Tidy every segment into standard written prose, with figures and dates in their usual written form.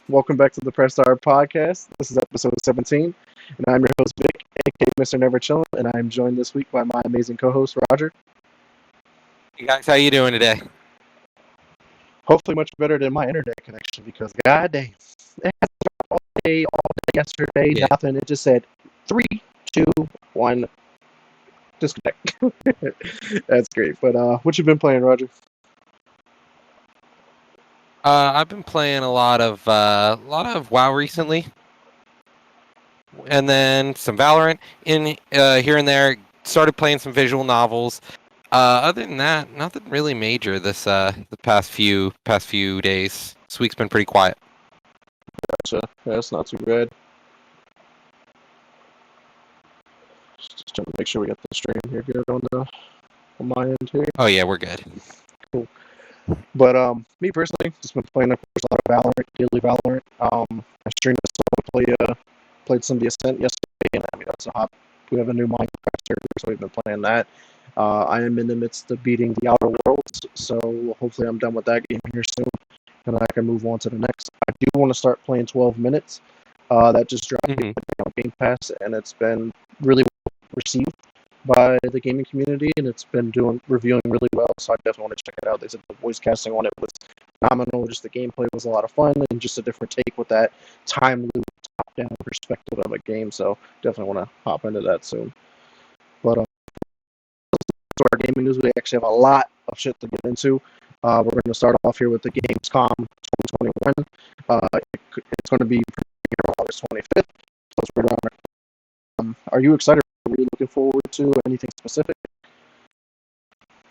Welcome back to the Press Star Podcast. This is episode 17, and I'm your host, Vic, aka Mr. Never Chillin', and I'm joined this week by my amazing co-host, Roger. Hey guys, how you doing today? Hopefully much better than my internet connection, because goddamn, it has all day yesterday, nothing. It just said 3, 2, 1, disconnect. That's great. But what you been playing, Roger? I've been playing a lot of WoW recently, and then some Valorant in here and there. Started playing some visual novels. Other than that, nothing really major the past few days. This week's been pretty quiet. Gotcha. Yeah, that's not too bad. Just trying to make sure we got the stream here good on my end here. Oh yeah, we're good. Cool. But me personally, just been playing, of course, a lot of Valorant, daily Valorant. I streamed played some The Ascent yesterday, and I mean that's a hot. We have a new Minecraft server, so we've been playing that. I am in the midst of beating the Outer Worlds, so hopefully I'm done with that game here soon, and I can move on to the next. I do want to start playing 12 Minutes. That just dropped on Game Pass, and it's been really well received by the gaming community, and it's been reviewing really well, so I definitely want to check it out. They said the voice casting on it was phenomenal, just the gameplay was a lot of fun, and just a different take with that time loop, top-down perspective of a game, so definitely want to hop into that soon. But to our gaming news, we actually have a lot of shit to get into. We're going to start off here with the Gamescom 2021. It's going to be August 25th, so it's right around the corner. Are you excited? Are you looking forward to anything specific?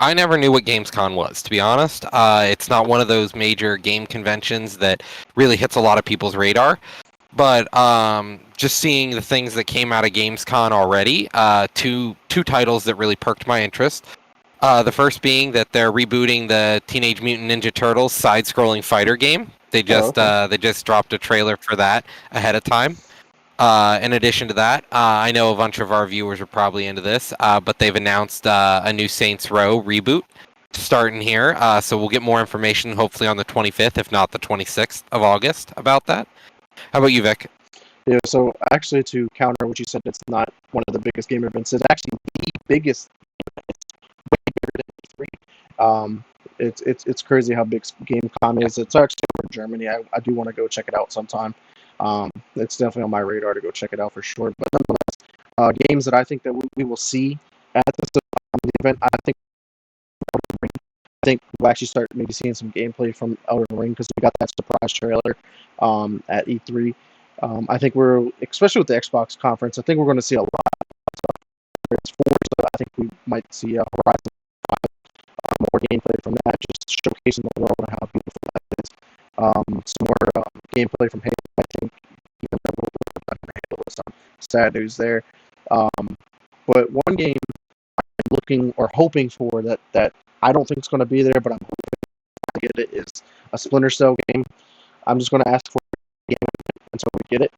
I never knew what Gamescom was, to be honest. It's not one of those major game conventions that really hits a lot of people's radar. But just seeing the things that came out of Gamescom already, two titles that really perked my interest. The first being that they're rebooting the Teenage Mutant Ninja Turtles side-scrolling fighter game. They just dropped a trailer for that ahead of time. In addition to that, I know a bunch of our viewers are probably into this, but they've announced a new Saints Row reboot starting here. So we'll get more information hopefully on the 25th, if not the 26th of August about that. How about you, Vic? Yeah, so actually to counter what you said, it's not one of the biggest game events. It's actually the biggest. It's way bigger than E3. It's crazy how big Gamescom is. It's actually over in Germany. I do want to go check it out sometime. It's definitely on my radar to go check it out for sure. But nonetheless, games that I think that we will see at this event, I think we'll actually start maybe seeing some gameplay from Elden Ring, because we got that surprise trailer at E3. I think especially with the Xbox conference, I think we're going to see a lot of stuff. So I think we might see Horizon 5, more gameplay from that, just showcasing the world and how beautiful that is. Some more gameplay from Halo. I think even though Halo was some sad news there. But one game I'm looking or hoping for that I don't think it's going to be there, but I'm hoping to get it, is a Splinter Cell game. I'm just going to ask for a game until we get it.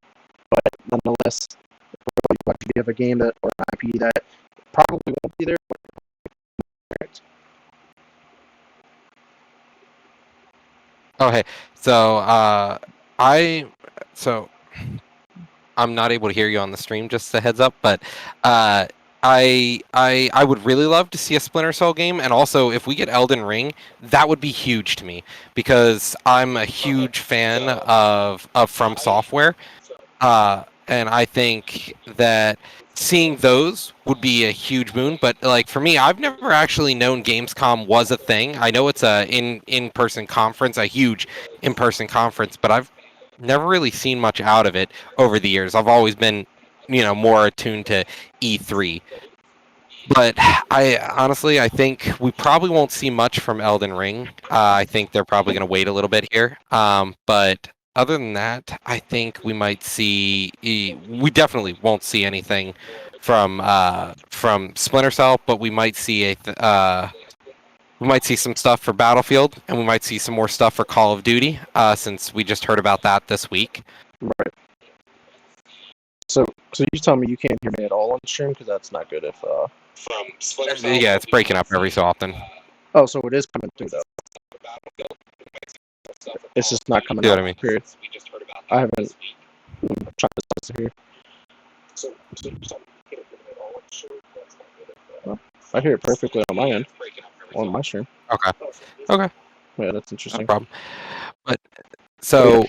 But nonetheless, if you have a game or an IP that probably won't be there, but Oh, hey. So, I'm not able to hear you on the stream, just a heads up, but I would really love to see a Splinter Cell game, and also if we get Elden Ring, that would be huge to me, because I'm a huge fan of From Software, and I think that seeing those would be a huge boon. But like for me, I've never actually known Gamescom was a thing. I know it's a in-person conference, a huge in-person conference, but I've never really seen much out of it over the years. I've always been, more attuned to E3. But I think we probably won't see much from Elden Ring. I think they're probably going to wait a little bit here. But other than that, I think we might see. We definitely won't see anything from Splinter Cell, but we might see we might see some stuff for Battlefield, and we might see some more stuff for Call of Duty, since we just heard about that this week. Right. So you tell me you can't hear me at all on the stream because that's not good. If From Splinter Cell, Yeah, it's breaking up every so often. oh, so it is coming through though. It's just not coming See out. what I mean? Period. we just heard about I that haven't. this week. I'm trying to here. So you tell me you can't hear me at all on the stream. That's not good. Well, I hear it perfectly on my end, It's breaking up every so on my often. stream. Okay. Okay. Yeah, that's No interesting. problem. But so,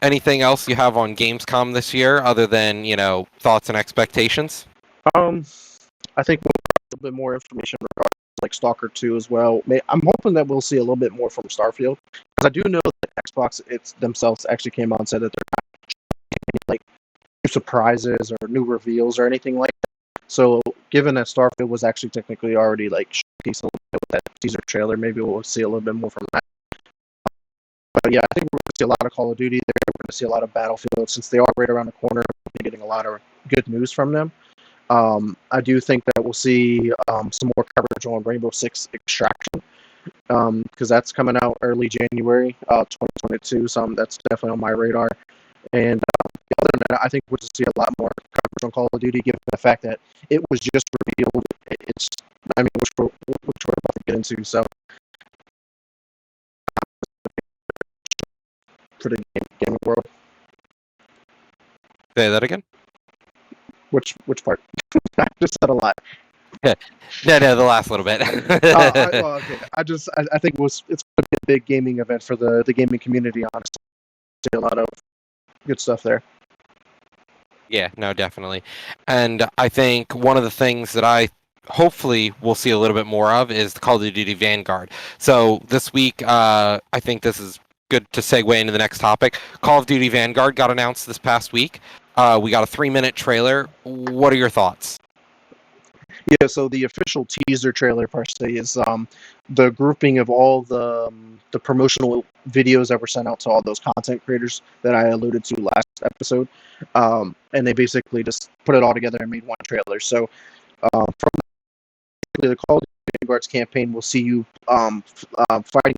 anything else you have on Gamescom this year, other than thoughts and expectations? I think we'll have a little bit more information regarding like Stalker 2 as well. I'm hoping that we'll see a little bit more from Starfield because I do know that Xbox themselves actually came out and said that they're not any, like new surprises or new reveals or anything like that. So given that Starfield was actually technically already like showcased a little bit with that teaser trailer, maybe we'll see a little bit more from that. But yeah, I think we're going to see a lot of Call of Duty there. We're going to see a lot of Battlefield since they are right around the corner. We'll be getting a lot of good news from them. I do think that we'll see some more coverage on Rainbow Six Extraction because that's coming out early January 2022. So that's definitely on my radar. And other than that, I think we'll just see a lot more coverage on Call of Duty, given the fact that it was just revealed. It's, I mean, which we're about to get into. So for the gaming world, Say that again. which part? I just said a lot. No, the last little bit. Okay. I think it's going to be a big gaming event for the gaming community. Honestly, a lot of good stuff there. Yeah, no, definitely. And I think one of the things that I hopefully we'll see a little bit more of is the Call of Duty Vanguard. So this week, I think this is good to segue into the next topic. Call of Duty Vanguard got announced this past week. We got a 3-minute trailer. What are your thoughts? Yeah, so the official teaser trailer per se is the grouping of all the promotional videos that were sent out to all those content creators that I alluded to last episode, and they basically just put it all together and made one trailer. So from the Call of Duty Vanguard's campaign, we'll see you fighting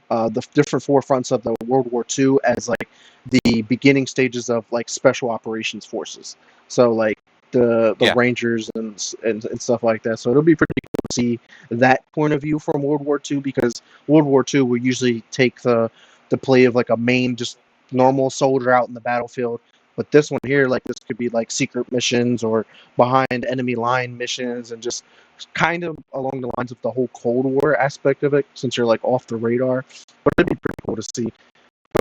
the different forefronts of the World War II as like the beginning stages of like special operations forces. So like the Rangers and stuff like that. So it'll be pretty cool to see that point of view from World War II because World War II will usually take the play of like a main just normal soldier out in the battlefield. But this one here, like this could be like secret missions or behind enemy line missions and just kind of along the lines of the whole Cold War aspect of it, since you're like off the radar. But it'd be pretty cool to see.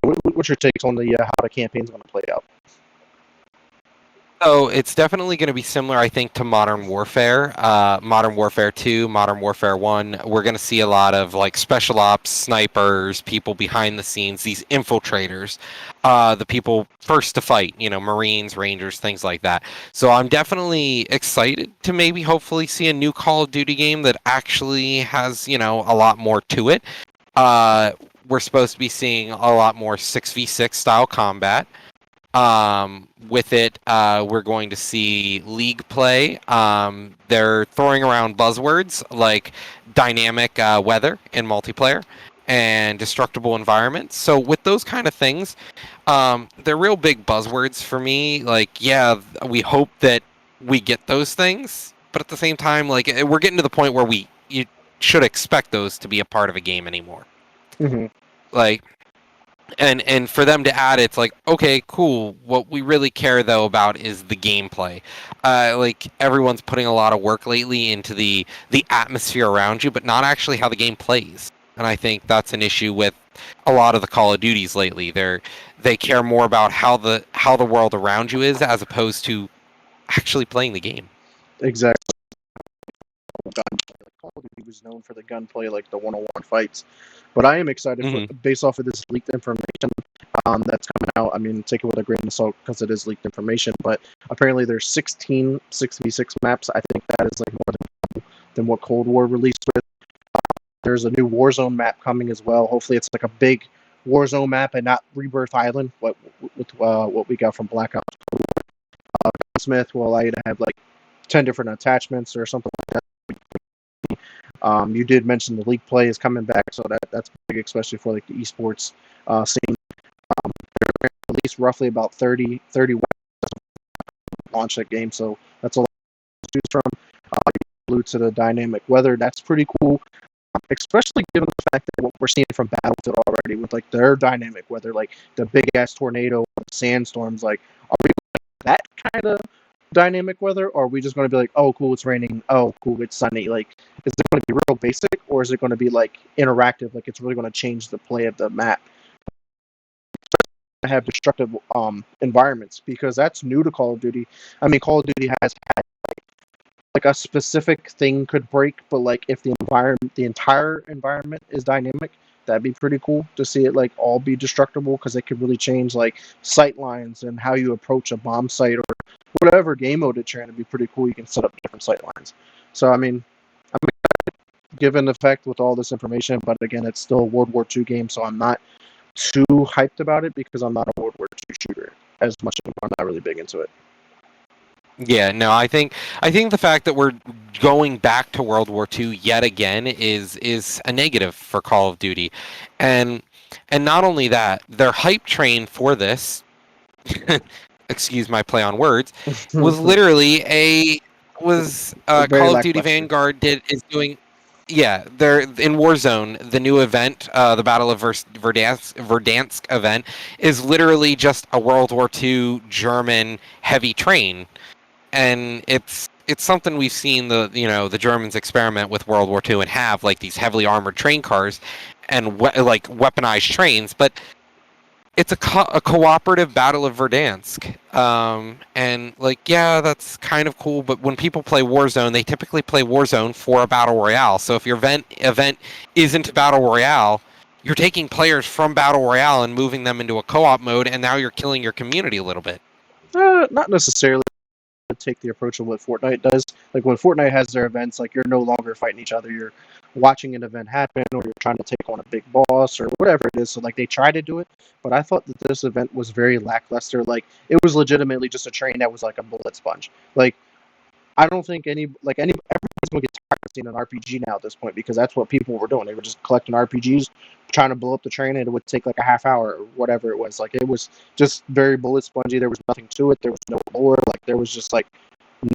But what's your takes on the how the campaign's going to play out? So it's definitely going to be similar, I think, to Modern Warfare, Modern Warfare 2, Modern Warfare 1. We're going to see a lot of like special ops, snipers, people behind the scenes, these infiltrators, the people first to fight, Marines, Rangers, things like that. So I'm definitely excited to maybe hopefully see a new Call of Duty game that actually has, a lot more to it. We're supposed to be seeing a lot more 6v6 style combat. With it, we're going to see league play. They're throwing around buzzwords like dynamic weather in multiplayer and destructible environments. So with those kind of things, they're real big buzzwords for me. Like, yeah, we hope that we get those things, but at the same time, like we're getting to the point where you should expect those to be a part of a game anymore. Mm-hmm. Like. And for them to add, it's like, okay, cool. What we really care though about is the gameplay. Like everyone's putting a lot of work lately into the atmosphere around you, but not actually how the game plays. And I think that's an issue with a lot of the Call of Duties lately. They care more about how the world around you is as opposed to actually playing the game. Exactly. Call of Duty was known for the gunplay, like the one-on-one fights. But I am excited based off of this leaked information that's coming out. I mean, take it with a grain of salt because it is leaked information. But apparently, there's 16 6v6 maps. I think that is like more than what Cold War released with. There's a new Warzone map coming as well. Hopefully, it's like a big Warzone map and not Rebirth Island, what we got from Black Ops. Smith will allow you to have like 10 different attachments or something like that. You did mention the league play is coming back, so that's big, especially for like the esports scene. At least roughly about 30 launch that game, so that's a lot to choose from. You allude to the dynamic weather, that's pretty cool, especially given the fact that what we're seeing from Battlefield already with like their dynamic weather, like the big ass tornado, sandstorms. Like, are we that kind of dynamic weather, or are we just going to be like, oh cool, it's raining, oh cool, it's sunny? Like, is it going to be real basic, or is it going to be like interactive, like it's really going to change the play of the map? Have destructive environments, because that's new to Call of Duty. I mean, Call of Duty has had like a specific thing could break, but like if the entire environment is dynamic, that'd be pretty cool to see it like all be destructible, because it could really change like sight lines and how you approach a bomb site or whatever game mode it's trying to be pretty cool. You can set up different sight lines. So I mean, I'm given the fact with all this information, but again, it's still a World War II game, so I'm not too hyped about it because I'm not a World War II shooter as much as I'm not really big into it. Yeah, no, I think the fact that we're going back to World War II yet again is a negative for Call of Duty, and not only that, their hype train for this, excuse my play on words, was literally Very Call of Duty lackluster. Vanguard is doing. Yeah, they're in Warzone. The new event, the Battle of Verdansk event, is literally just a World War II German heavy train, and it's something we've seen the Germans experiment with World War II and have like these heavily armored train cars and like weaponized trains, but it's a cooperative Battle of Verdansk, and like, yeah, that's kind of cool. But when people play Warzone, they typically play Warzone for a battle royale. So if your event isn't battle royale, you're taking players from battle royale and moving them into a co-op mode, and now you're killing your community a little bit. Not necessarily. Take the approach of what Fortnite does. Like when Fortnite has their events, like you're no longer fighting each other. You're watching an event happen, or you're trying to take on a big boss, or whatever it is. So like they try to do it, but I thought that this event was very lackluster. Like it was legitimately just a train that was like a bullet sponge. Like I don't think everybody's gonna get tired of seeing an RPG now at this point, because that's what people were doing. They were just collecting RPGs, trying to blow up the train, and it would take like a half hour or whatever it was. Like it was just very bullet spongy. There was nothing to it. There was no lore. Like there was just like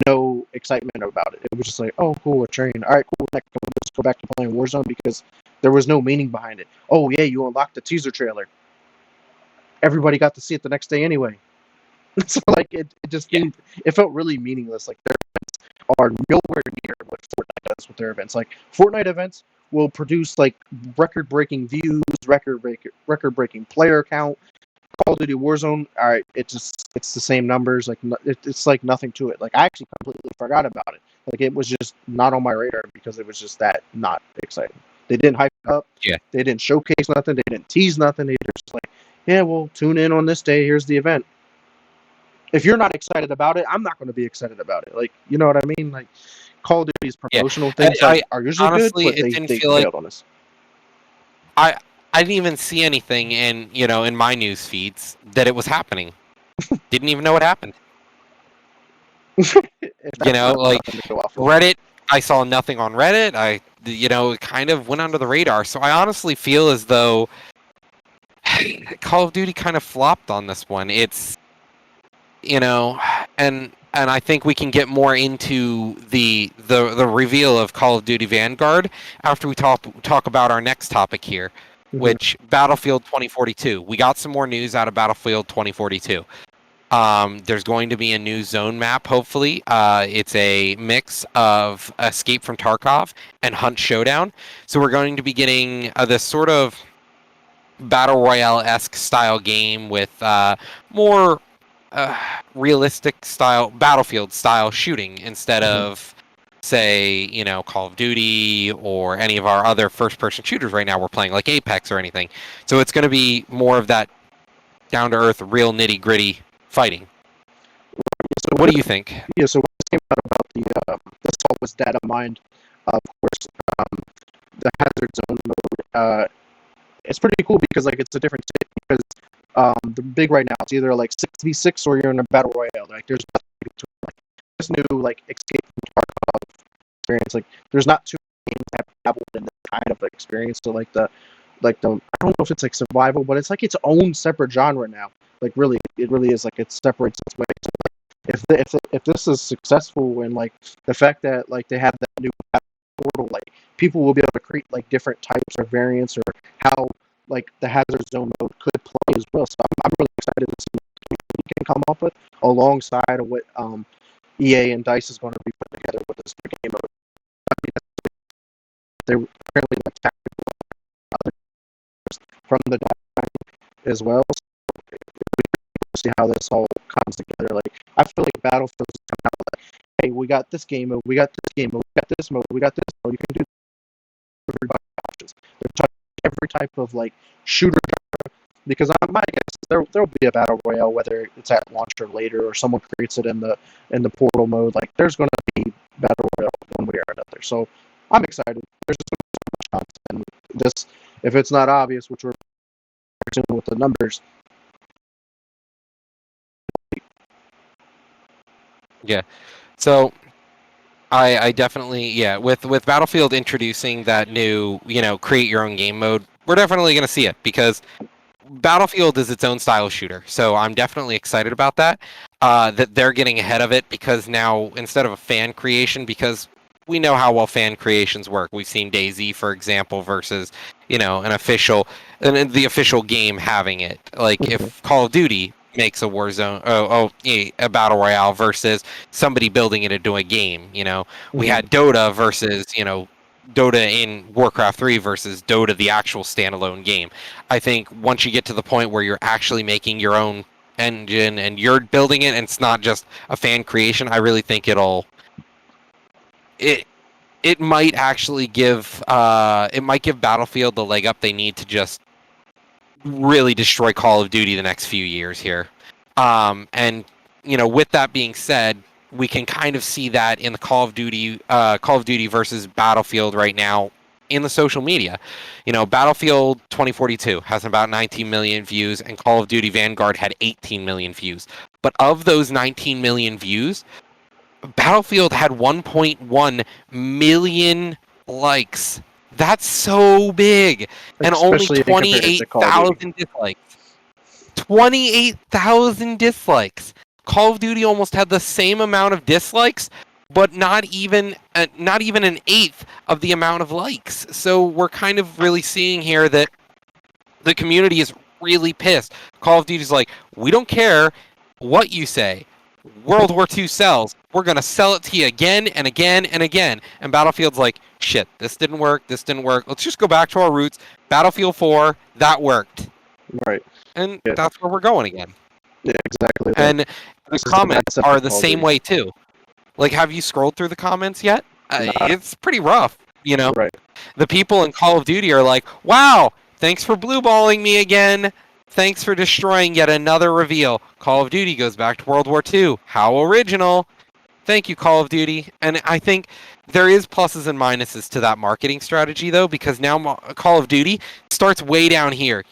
no excitement about it. It was just like, oh cool, a train. All right, cool. Next, let's go back to playing Warzone, because there was no meaning behind it. Oh yeah, you unlocked the teaser trailer. Everybody got to see it the next day anyway. So like it just seemed, it felt really meaningless. Like their events are nowhere near what Fortnite does with their events. Like Fortnite events will produce like record-breaking views, record-breaking player count. Call of Duty Warzone, all right, it's the same numbers. Like it's like nothing to it. Like I actually completely forgot about it. Like it was just not on my radar because it was just that not exciting. They didn't hype it up. Yeah. They didn't showcase nothing. They didn't tease nothing. They just like, yeah, well, tune in on this day. Here's the event. If you're not excited about it, I'm not going to be excited about it. Like, you know what I mean? Like, Call of Duty's promotional things are usually honestly, good, but they failed on us. I didn't even see anything in my news feeds that it was happening. Didn't even know what happened. Like Reddit, I saw nothing on Reddit. It kind of went under the radar. So I honestly feel as though Call of Duty kind of flopped on this one. It's and I think we can get more into the reveal of Call of Duty Vanguard after we talk about our next topic here, which Battlefield 2042. We got some more news out of Battlefield 2042. There's going to be a new zone map, hopefully. It's a mix of Escape from Tarkov and Hunt Showdown. So we're going to be getting this sort of Battle Royale-esque style game with more realistic style, Battlefield style shooting instead of, say, Call of Duty or any of our other first-person shooters right now we're playing, like Apex or anything. So it's going to be more of that down-to-earth, real nitty-gritty fighting. So what do you think? Yeah, so what came out about this all was data mined, of course. The hazard zone mode it's pretty cool because like it's a different take because the big right now it's either like 6v6 or you're in a battle royale. Like there's nothing between, like this new like escape from Tarkov experience. Like there's not too many games that have dabbled in this kind of experience. So like the I don't know if it's like survival, but it's like its own separate genre now. Like really, it really is like it separates its way. So, like, if this is successful and like the fact that like they have that new portal, like people will be able to create like different types or variants or how like the hazard zone mode could play as well. So I'm really excited to see what we can come up with alongside of what EA and DICE is going to be putting together with this new game mode. I mean, they're apparently like tactical from the design as well. So we'll see how this all comes together. Like I feel like Battlefield is coming out like, hey, we got this game mode, we got this game mode, we got this mode, we got this mode. You can do everybody options. They're touching every type of like shooter genre because my guess is there'll be a battle royale whether it's at launch or later or someone creates it in the portal mode. Like there's going to be battle royale one way or another. So I'm excited. There's just so much content. And this, if it's not obvious, which we're doing with the numbers. Yeah. So I definitely, yeah, with Battlefield introducing that new, create your own game mode, we're definitely going to see it because Battlefield is its own style shooter. So I'm definitely excited about that. That they're getting ahead of it because now instead of a fan creation, because we know how well fan creations work. We've seen DayZ, for example, versus the official game having it. Like if Call of Duty makes a Warzone, a battle royale versus somebody building it into a game. We had Dota versus Dota in Warcraft 3 versus Dota, the actual standalone game. I think once you get to the point where you're actually making your own engine and you're building it, and it's not just a fan creation, I really think it might actually give Battlefield the leg up they need to just really destroy Call of Duty the next few years here. And with that being said, we can kind of see that in the Call of Duty versus Battlefield right now in the social media. Battlefield 2042 has about 19 million views, and Call of Duty Vanguard had 18 million views. But of those 19 million views, Battlefield had 1.1 million likes. That's so big. And Especially only in comparison to Call of Duty. 28,000 dislikes. 28,000 dislikes. Call of Duty almost had the same amount of dislikes, but not even an eighth of the amount of likes. So we're kind of really seeing here that the community is really pissed. Call of Duty's like, we don't care what you say. World War II sells. We're going to sell it to you again and again and again. And Battlefield's like, shit, this didn't work. Let's just go back to our roots. Battlefield 4, that worked. Right. And that's where we're going again. Yeah, exactly. And the comments are the same way, too. Like, have you scrolled through the comments yet? It's pretty rough, Right. The people in Call of Duty are like, wow, thanks for blue-balling me again. Thanks for destroying yet another reveal. Call of Duty goes back to World War II. How original. Thank you, Call of Duty. And I think there is pluses and minuses to that marketing strategy, though, because now Call of Duty starts way down here,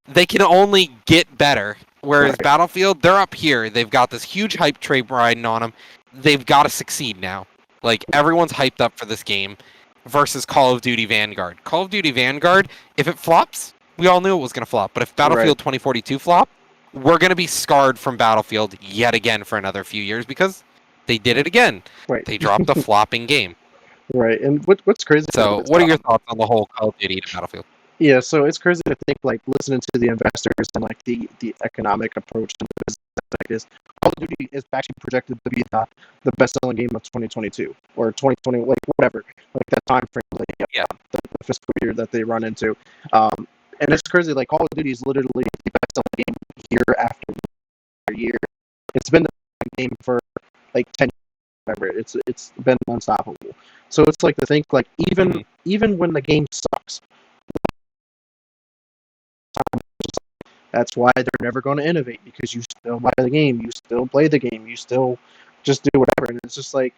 They can only get better. Whereas Battlefield, they're up here. They've got this huge hype train riding on them. They've got to succeed now. Like, everyone's hyped up for this game versus Call of Duty Vanguard. Call of Duty Vanguard, if it flops, we all knew it was going to flop. But if Battlefield 2042 flop, we're going to be scarred from Battlefield yet again for another few years because they did it again. Right. They dropped a flopping game. Right. And what's crazy? So, what are your thoughts on the whole Call of Duty to Battlefield? Yeah, so it's crazy to think, like, listening to the investors and, like, the economic approach to the business aspect is Call of Duty is actually projected to be the best-selling game of 2022 or 2020, like, whatever, like, that time frame, like, the fiscal year that they run into. And it's crazy, like, Call of Duty is literally the best-selling game year after year. It's been the game for, like, 10 years, whatever. It's been unstoppable. So it's, like, to think, like, even when the game sucks, that's why they're never going to innovate, because you still buy the game, you still play the game, you still just do whatever. And it's just like,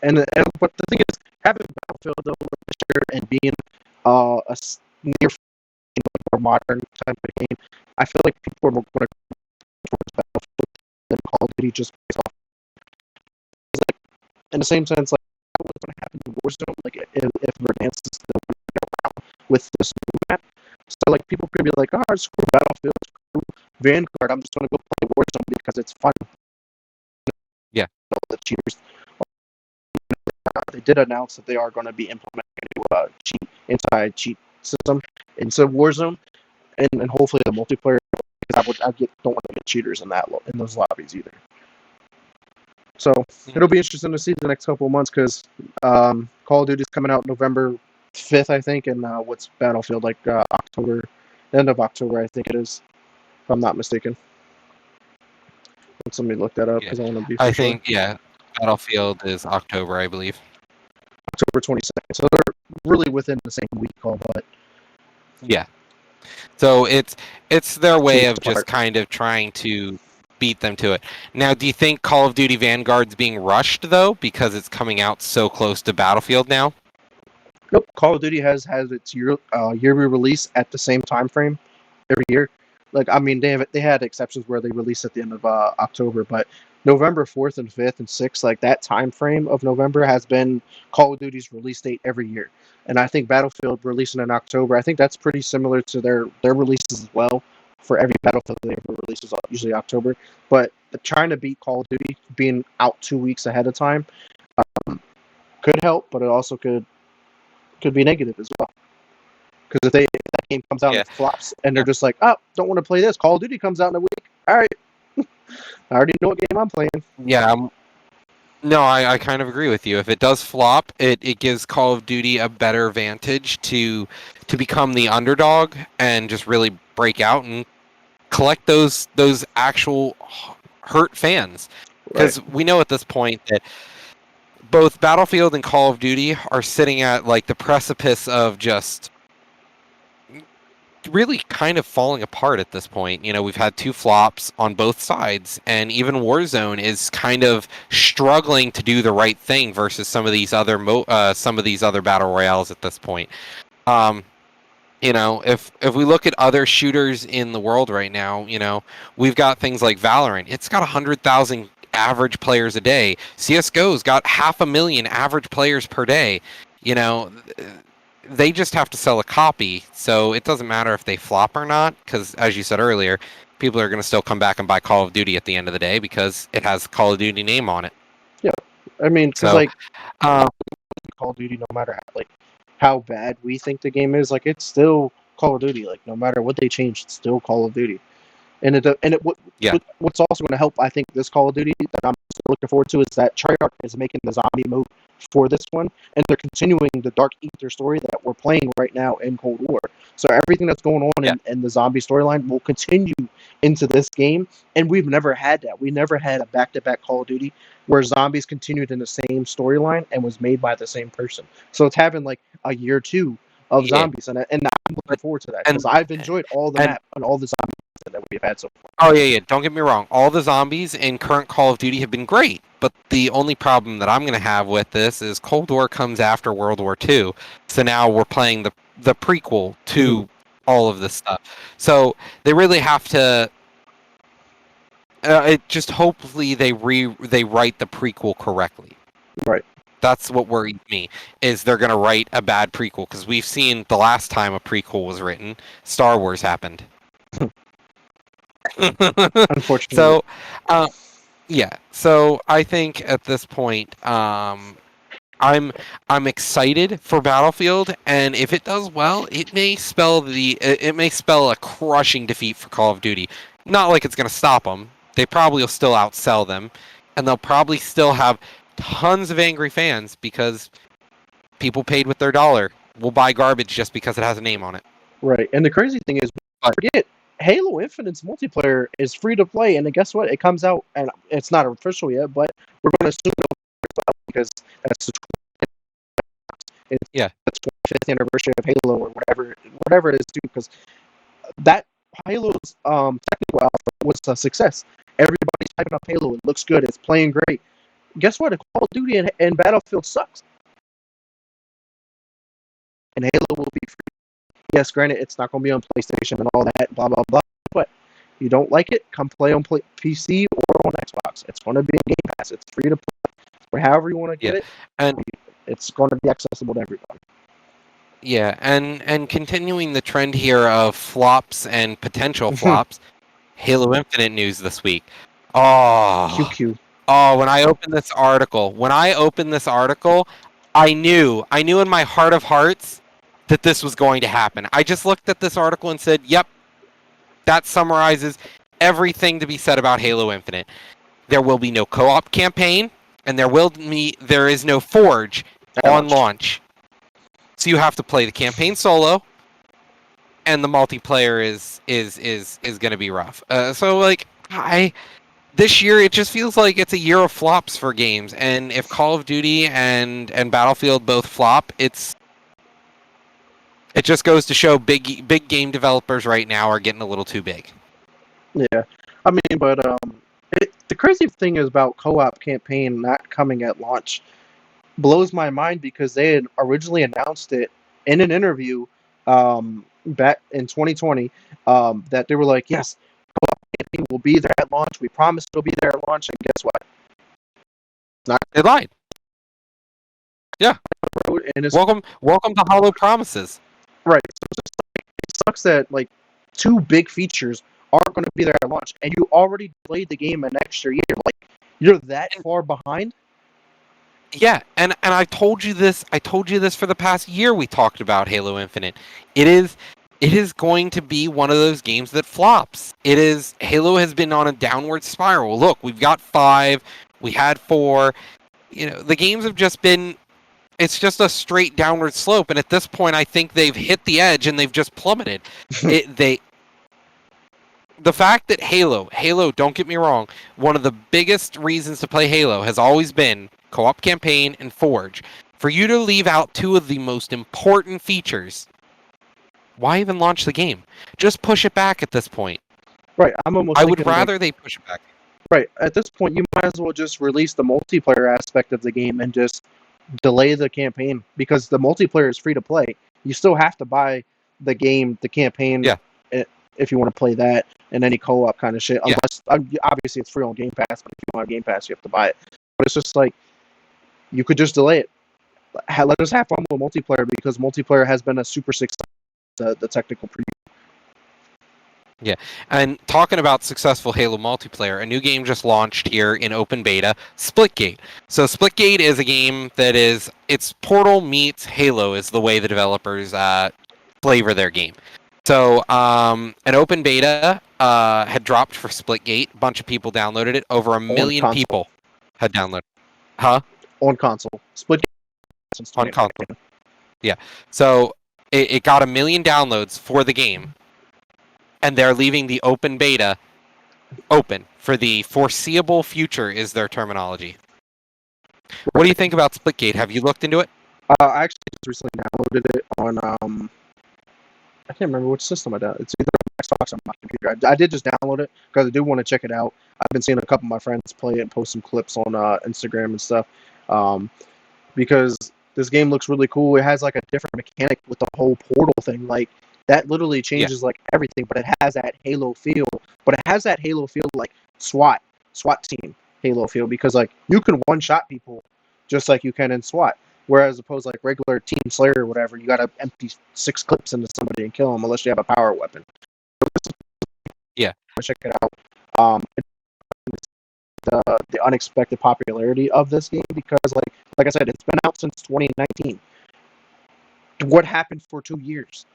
but the thing is, having Battlefield over this year and being a near more modern type of game. I feel like people are going to go towards Battlefield than Call of Duty just based off. Like, in the same sense, like what's going to happen in Warzone, like if Verdansk is still around with this new map. So like people could be like, oh, screw Battlefield, screw Vanguard. I'm just going to go play Warzone because it's fun. Yeah. The cheaters. They did announce that they are going to be implementing a new anti-cheat system into Warzone, and hopefully the multiplayer. Because don't want to get cheaters in those lobbies either. So it'll be interesting to see the next couple of months because Call of Duty is coming out November 5th, I think, and what's Battlefield like October, end of October, I think it is, if I'm not mistaken. Let somebody look that up because I want to be. I think Battlefield is October, I believe. October 22nd. So they're really within the same week, but yeah. So it's their way of just kind of trying to beat them to it. Now, do you think Call of Duty Vanguard's being rushed though because it's coming out so close to Battlefield now? Nope. Call of Duty has its yearly release at the same time frame every year. Like, I mean, they had exceptions where they release at the end of October, but November 4th and 5th and 6th, like that time frame of November has been Call of Duty's release date every year. And I think Battlefield releasing in October, I think that's pretty similar to their releases as well. For every Battlefield they ever releases, usually October. But trying to beat Call of Duty being out 2 weeks ahead of time could help, but it also could be negative as well. Because if that game comes out and flops, and they're just like, oh, don't want to play this. Call of Duty comes out in a week. All right. I already know what game I'm playing. Yeah. No, I kind of agree with you. If it does flop, it gives Call of Duty a better vantage to become the underdog and just really break out and collect those actual hurt fans. Because we know at this point that both Battlefield and Call of Duty are sitting at like the precipice of just really kind of falling apart at this point. You know, we've had 2 flops on both sides, and even Warzone is kind of struggling to do the right thing versus some of these other battle royales at this point. You know, if we look at other shooters in the world right now, you know, we've got things like Valorant. It's got 100,000 average players a day. CS:GO's got 500,000 average players per day. You know, they just have to sell a copy, so it doesn't matter if they flop or not, because as you said earlier, people are going to still come back and buy Call of Duty at the end of the day because it has Call of Duty name on it. Yeah, I mean, because Call of Duty, no matter how bad we think the game is, like it's still Call of Duty. Like no matter what they change, it's still Call of Duty. And what's also going to help, I think, this Call of Duty that I'm looking forward to is that Treyarch is making the zombie mode for this one, and they're continuing the Dark Ether story that we're playing right now in Cold War. So everything that's going on in the zombie storyline will continue into this game, and we've never had that. We never had a back-to-back Call of Duty where zombies continued in the same storyline and was made by the same person. So it's having like a year or two of zombies, and I'm looking forward to that because I've enjoyed all the map and all the zombies that we've had so far. Oh yeah. Don't get me wrong. All the zombies in current Call of Duty have been great, but the only problem that I'm going to have with this is Cold War comes after World War II, so now we're playing the prequel to all of this stuff. So they really have to. Hopefully they write the prequel correctly. Right. That's what worries me, is they're going to write a bad prequel, because we've seen the last time a prequel was written, Star Wars happened. Unfortunately. So, so I think at this point, I'm excited for Battlefield, and if it does well, it may spell a crushing defeat for Call of Duty. Not like it's going to stop them. They probably will still outsell them, and they'll probably still have tons of angry fans because people paid with their dollar will buy garbage just because it has a name on it. Right, and the crazy thing is, forget Halo Infinite's multiplayer is free to play, and then guess what? It comes out, and it's not official yet, but we're going to assume because that's the 25th anniversary of Halo or whatever it is too, because that Halo's technical alpha was a success. Everybody's hyping up Halo. It looks good. It's playing great. Guess what? Call of Duty and Battlefield sucks. And Halo will be free. Yes, granted, it's not going to be on PlayStation and all that, blah blah blah. But you don't like it, come play on PC or on Xbox. It's going to be a Game Pass. It's free to play, or however you want to get it. And it's going to be accessible to everyone. yeah, and continuing the trend here of flops and potential flops, Halo Infinite news this week. Oh, QQ. when I opened this article, I knew in my heart of hearts that this was going to happen. I just looked at this article and said, "Yep, that summarizes everything to be said about Halo Infinite. There will be no co-op campaign, and there is no Forge on launch. So you have to play the campaign solo, and the multiplayer is going to be rough. So like this year it just feels like it's a year of flops for games, and if Call of Duty and Battlefield both flop, it just goes to show big game developers right now are getting a little too big. Yeah, I mean, but the crazy thing is about co-op campaign not coming at launch blows my mind because they had originally announced it in an interview back in 2020 that they were like, yes, co-op campaign will be there at launch. We promise it'll be there at launch, and guess what? They lied. Yeah. And it's, welcome to hollow promises. Right. So it's just like, it sucks that like two big features aren't going to be there at launch, and you already delayed the game an extra year. Like you're that far behind. Yeah, and I told you this. For the past year. We talked about Halo Infinite. It is going to be one of those games that flops. Halo has been on a downward spiral. Look, we've got 5. We had 4. You know, the games have just been. It's just a straight downward slope, and at this point, I think they've hit the edge and they've just plummeted. The fact that Halo, don't get me wrong, one of the biggest reasons to play Halo has always been co-op campaign and Forge. For you to leave out 2 of the most important features, why even launch the game? Just push it back at this point. Right, I would rather they push it back. Right, at this point, you might as well just release the multiplayer aspect of the game and just delay the campaign, because the multiplayer is free to play. You still have to buy the game, the campaign, if you want to play that, and any co-op kind of shit. Unless, obviously, it's free on Game Pass, but if you want Game Pass, you have to buy it. But it's just like, you could just delay it. Let us have fun with multiplayer, because multiplayer has been a super success, the technical preview. Yeah, and talking about successful Halo multiplayer, a new game just launched here in open beta, Splitgate. So Splitgate is a game that it's Portal meets Halo is the way the developers flavor their game. So an open beta had dropped for Splitgate. A bunch of people downloaded it. Over 1 million people had downloaded. On console. Splitgate on console. Yeah. So it got 1 million downloads for the game. And they're leaving the open beta open for the foreseeable future is their terminology. What do you think about Splitgate? Have you looked into it? I actually just recently downloaded it on, I can't remember which system I downloaded. It's either on Xbox or my computer. I did just download it because I do want to check it out. I've been seeing a couple of my friends play it and post some clips on Instagram and stuff. Because this game looks really cool. It has like a different mechanic with the whole portal thing. Like, that literally changes like everything, but it has that Halo feel. But it has that Halo feel like SWAT team Halo feel, because like you can one-shot people just like you can in SWAT. Whereas opposed like regular Team Slayer or whatever, you gotta empty 6 clips into somebody and kill them unless you have a power weapon. Yeah, check it out. The unexpected popularity of this game, because like I said, it's been out since 2019. What happened for 2 years?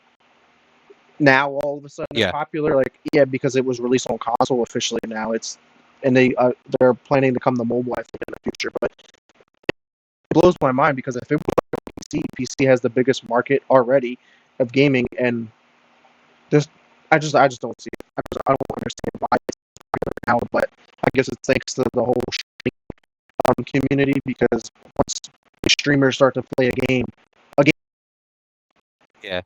Now all of a sudden it's popular, because it was released on console officially. Now they're planning to come to mobile, I think, in the future. But it blows my mind, because if it was PC has the biggest market already of gaming, and I just don't see it. I don't understand why it's popular now, but I guess it's thanks to the whole streaming community, because once streamers start to play a game. Yeah.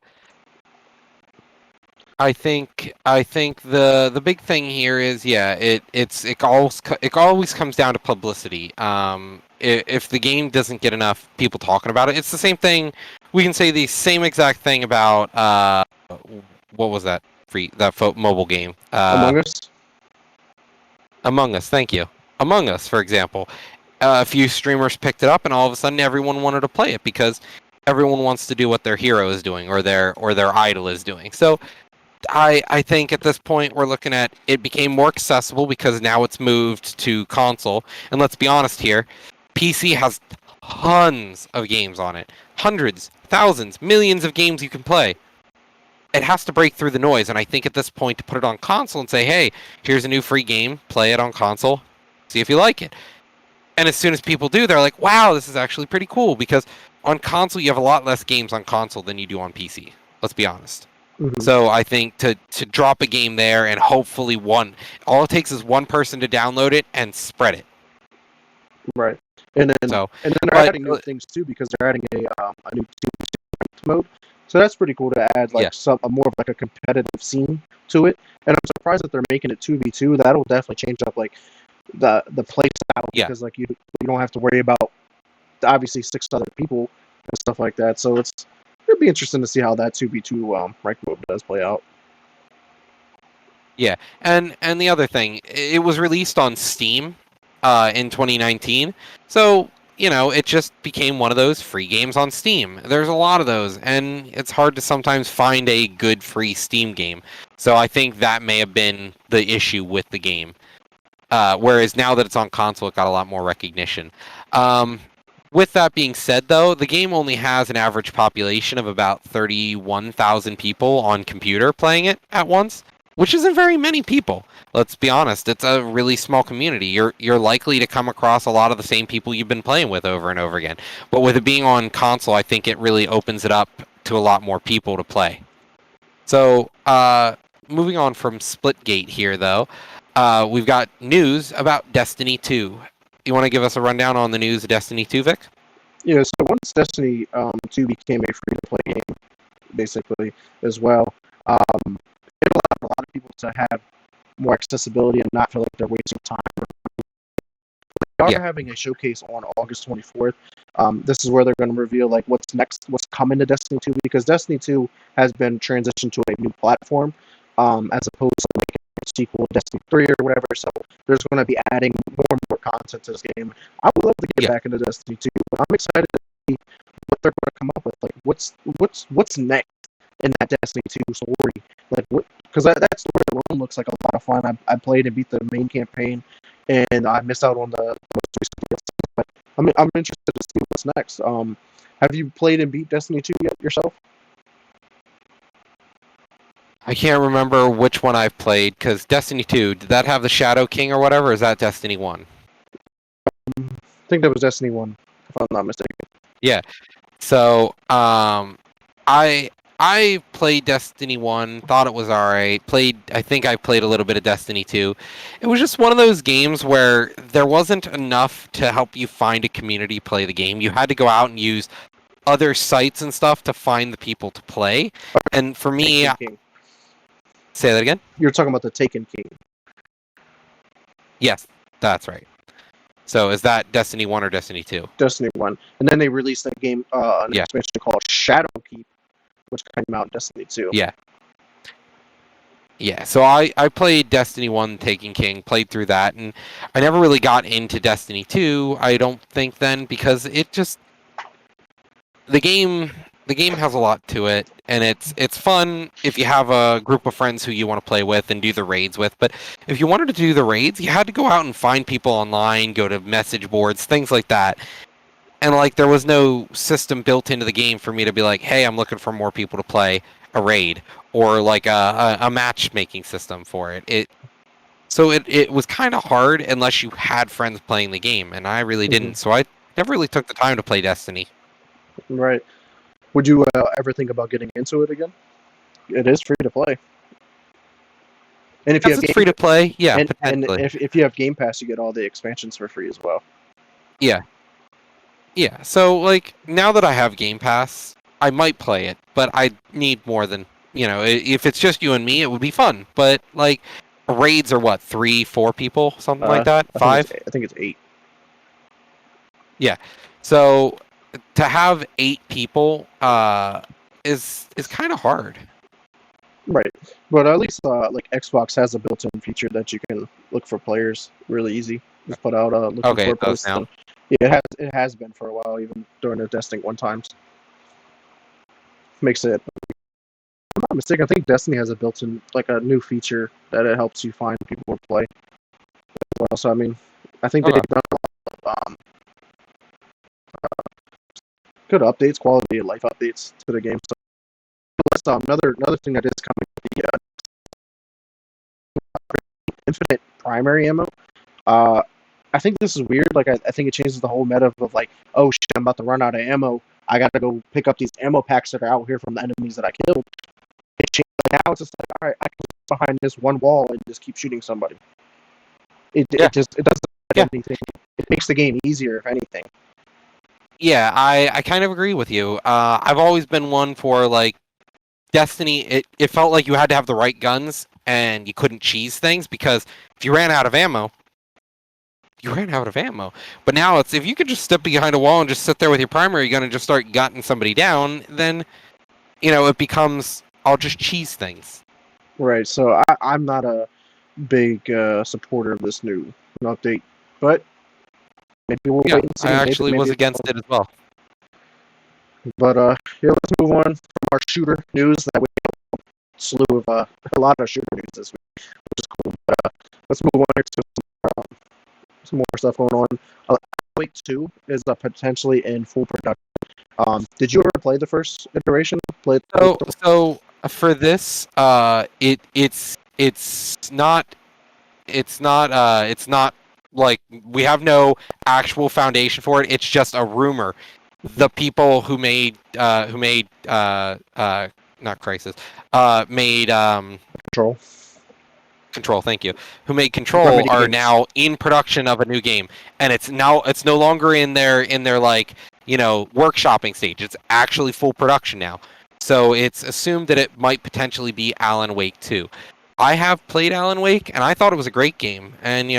I think the big thing here is it always comes down to publicity. If the game doesn't get enough people talking about it, it's the same thing we can say the same exact thing about what was that mobile game? Among Us. Among Us. Thank you. Among Us, for example. A few streamers picked it up, and all of a sudden, everyone wanted to play it because everyone wants to do what their hero is doing or their idol is doing. So, I think at this point we're looking at it became more accessible because now it's moved to console. And let's be honest here, PC has tons of games on it, hundreds, thousands, millions of games you can play. It has to break through the noise, and I think at this point to put it on console and say, hey, here's a new free game, play it on console, see if you like it. And as soon as people do, they're like, wow, this is actually pretty cool, because on console you have a lot less games on console than you do on PC. Let's be honest. Mm-hmm. So I think to drop a game there and hopefully all it takes is one person to download it and spread it. Right. And then they're adding new things too, because they're adding a new mode. So that's pretty cool to add a more of like a competitive scene to it. And I'm surprised that they're making it 2v2. That'll definitely change up like the play style, because like you don't have to worry about obviously 6 other people and stuff like that. So it'd be interesting to see how that 2v2 rank mode does play out. Yeah, and the other thing, it was released on Steam in 2019, so it just became one of those free games on Steam. There's a lot of those, and it's hard to sometimes find a good free Steam game. So I think that may have been the issue with the game. Whereas now that it's on console, it got a lot more recognition. With that being said, though, the game only has an average population of about 31,000 people on computer playing it at once, which isn't very many people. Let's be honest, it's a really small community. You're likely to come across a lot of the same people you've been playing with over and over again. But with it being on console, I think it really opens it up to a lot more people to play. So, moving on from Splitgate here, though, we've got news about Destiny 2. You want to give us a rundown on the news of Destiny 2, Vic? Yeah, so once Destiny 2 became a free-to-play game, basically, as well, it allowed a lot of people to have more accessibility and not feel like they're wasting time. They are having a showcase on August 24th. This is where they're going to reveal like what's next, what's coming to Destiny 2, because Destiny 2 has been transitioned to a new platform, as opposed to like a sequel to Destiny 3 or whatever. So there's going to be adding more and more content to this game. I would love to get back into Destiny 2. I'm excited to see what they're going to come up with. Like what's next in that Destiny 2 story? Like what? Because that story alone looks like a lot of fun. I played and beat the main campaign, and I missed out on the most recent DLC. But I'm interested to see what's next. Have you played and beat Destiny 2 yet yourself? I can't remember which one I've played, because Destiny 2, did that have the Shadow King or whatever, or is that Destiny 1? I think that was Destiny 1, if I'm not mistaken. Yeah. So, I played Destiny 1, thought it was alright. I think I played a little bit of Destiny 2. It was just one of those games where there wasn't enough to help you find a community play the game. You had to go out and use other sites and stuff to find the people to play. And for me... Say that again? You're talking about the Taken King. Yes, that's right. So is that Destiny 1 or Destiny 2? Destiny 1. And then they released that game, an expansion called Shadowkeep, which came out in Destiny 2. Yeah. Yeah, so I played Destiny 1, Taken King, played through that, and I never really got into Destiny 2, I don't think then, because it just... The game has a lot to it, and it's fun if you have a group of friends who you want to play with and do the raids with, but if you wanted to do the raids, you had to go out and find people online, go to message boards, things like that. And like there was no system built into the game for me to be like, hey, I'm looking for more people to play a raid, or like a matchmaking system for it. So it was kind of hard unless you had friends playing the game, and I really didn't, so I never really took the time to play Destiny. Right. Would you ever think about getting into it again? It is free to play. And if you have it's free to play, yeah, and potentially. And if you have Game Pass, you get all the expansions for free as well. Yeah. Yeah, so like now that I have Game Pass, I might play it, but I need more than, if it's just you and me, it would be fun. But like raids are what, 3-4 people, something like that? 5? I think it's 8. Yeah. So to have 8 people is kind of hard. Right, but at least like Xbox has a built-in feature that you can look for players really easy. Just put out looking Okay, for it does posts. now. And yeah, it has been for a while, even during their testing one times. Makes it. If I'm not mistaken, I think Destiny has a built-in like a new feature that it helps you find people to play as well. So I mean, I think Okay. they've done a lot of, good updates, quality of life updates to the game. So that's another thing that is coming. The infinite primary ammo. Uh, I think this is weird. Like, I think it changes the whole meta of like, oh shit, I'm about to run out of ammo. I got to go pick up these ammo packs that are out here from the enemies that I killed. It changed. Now it's just like, all right, I can sit behind this one wall and just keep shooting somebody. It doesn't Yeah. anything. It makes the game easier, if anything. Yeah, I kind of agree with you. I've always been one for like Destiny. It felt like you had to have the right guns and you couldn't cheese things, because if you ran out of ammo, you ran out of ammo. But now it's, if you could just step behind a wall and just sit there with your primary gun and just start gutting somebody down, then it becomes, I'll just cheese things. Right. So I'm not a big supporter of this new update, but maybe we'll Yeah, wait and see. I actually was Maybe against it as well. But yeah, let's move on from our shooter news. That we have a slew of a lot of shooter news this week, which is cool. But let's move on to some more stuff going on. Quake 2 is potentially in full production. Did you ever play the first iteration? So for this, it's not like, we have no actual foundation for it. It's just a rumor. The people who made not Crisis, made Control. Control, thank you, who made Control, Remedy are Games. now in production of a new game, and it's no longer in their like, workshopping stage. It's actually full production now. So it's assumed that it might potentially be Alan Wake 2. I have played Alan Wake, and I thought it was a great game. And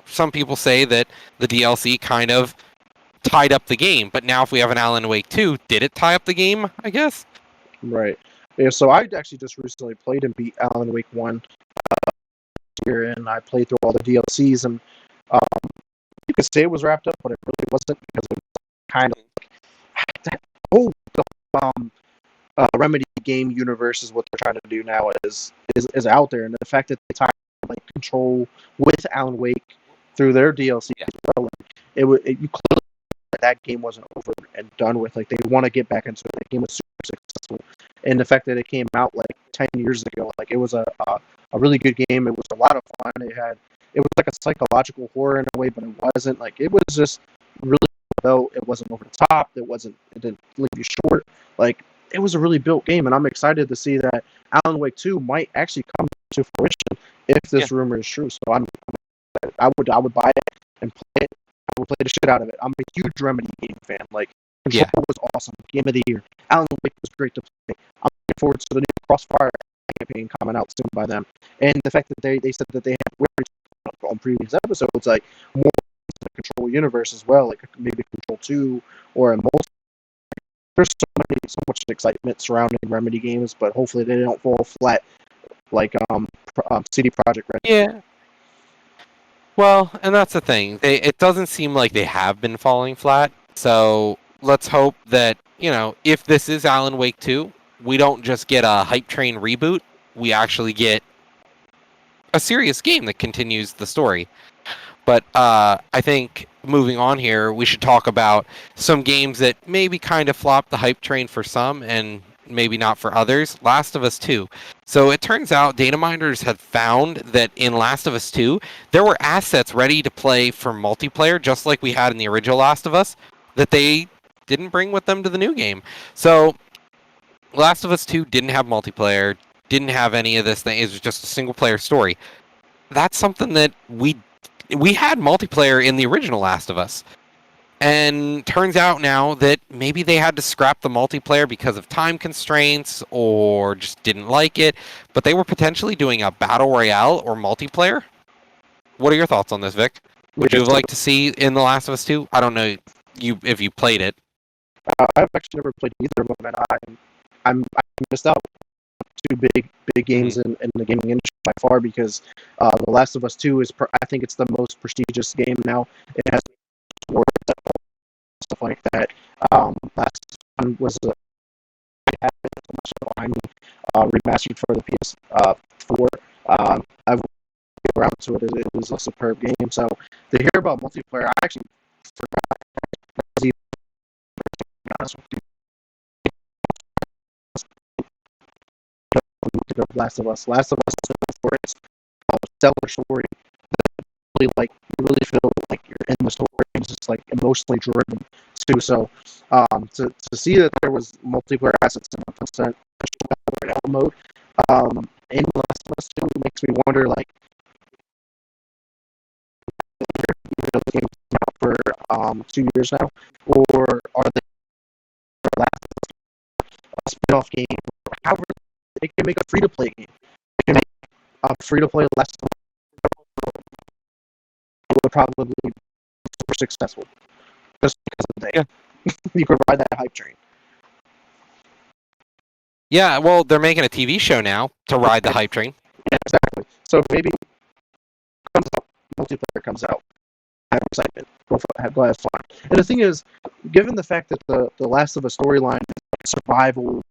some people say that the DLC kind of tied up the game, but now if we have an Alan Wake 2, did it tie up the game? I guess. Right. Yeah, so I actually just recently played and beat Alan Wake 1 here, and I played through all the DLCs, and you could say it was wrapped up, but it really wasn't, because it was kind of that whole Remedy game universe is what they're trying to do now is out there, and the fact that they tie like Control with Alan Wake through their DLC, Yeah. You clearly that game wasn't over and done with. Like, they want to get back into it. The game was super successful, and the fact that it came out like 10 years ago, like, it was a really good game. It was a lot of fun. It was like a psychological horror in a way, but it wasn't. Like, it was just really well. It wasn't over the top. It didn't leave you short. Like, it was a really built game, and I'm excited to see that Alan Wake 2 might actually come to fruition if this rumor is true. So I would buy it and play it. I would play the shit out of it. I'm a huge Remedy game fan. Like, Control was awesome. Game of the year. Alan Wake was great to play. I'm looking forward to the new Crossfire campaign coming out soon by them. And the fact that they said that they had on previous episodes, like, more into the Control universe as well, like maybe Control 2 or a multi. There's so much excitement surrounding Remedy games, but hopefully they don't fall flat like CD Projekt Red. Yeah. Well, and that's the thing. It doesn't seem like they have been falling flat. So let's hope that, if this is Alan Wake 2, we don't just get a hype train reboot. We actually get a serious game that continues the story. But I think moving on here, we should talk about some games that maybe kind of flopped the hype train for some and maybe not for others. Last of Us 2. So it turns out data miners had found that in Last of Us 2, there were assets ready to play for multiplayer, just like we had in the original Last of Us, that they didn't bring with them to the new game. So Last of Us 2 didn't have multiplayer, didn't have any of this thing. It was just a single player story. That's something that we had multiplayer in the original Last of Us. And turns out now that maybe they had to scrap the multiplayer because of time constraints or just didn't like it. But they were potentially doing a battle royale or multiplayer. What are your thoughts on this, Vic? Would you have liked to see in The Last of Us 2? I don't know if you played it. I've actually never played either of them, and I missed out two big games in the gaming industry by far because The Last of Us 2 is I think it's the most prestigious game now. It has awards and stuff like that. Last one was remastered for the PS4. I've got around to it. It was a superb game. So to hear about multiplayer, I actually forgot. To be honest with you, Last of Us. Last of Us is known for its stellar story. You really feel like you're in the story. It's just like emotionally driven too. So to see that there was multiplayer assets in 100% mode in The Last of Us 2 makes me wonder, like, the game's been out for 2 years now, or are they a spin-off game? However, they can make a free-to-play game. They can make a free-to-play Last of Us. It would probably be super successful just because of the name. Yeah. You could ride that hype train. Yeah, well, they're making a TV show now to ride the hype train. Yeah, exactly. So maybe comes out, multiplayer comes out, have excitement, go have fun. And the thing is, given the fact that the Last of Us storyline is like a survival,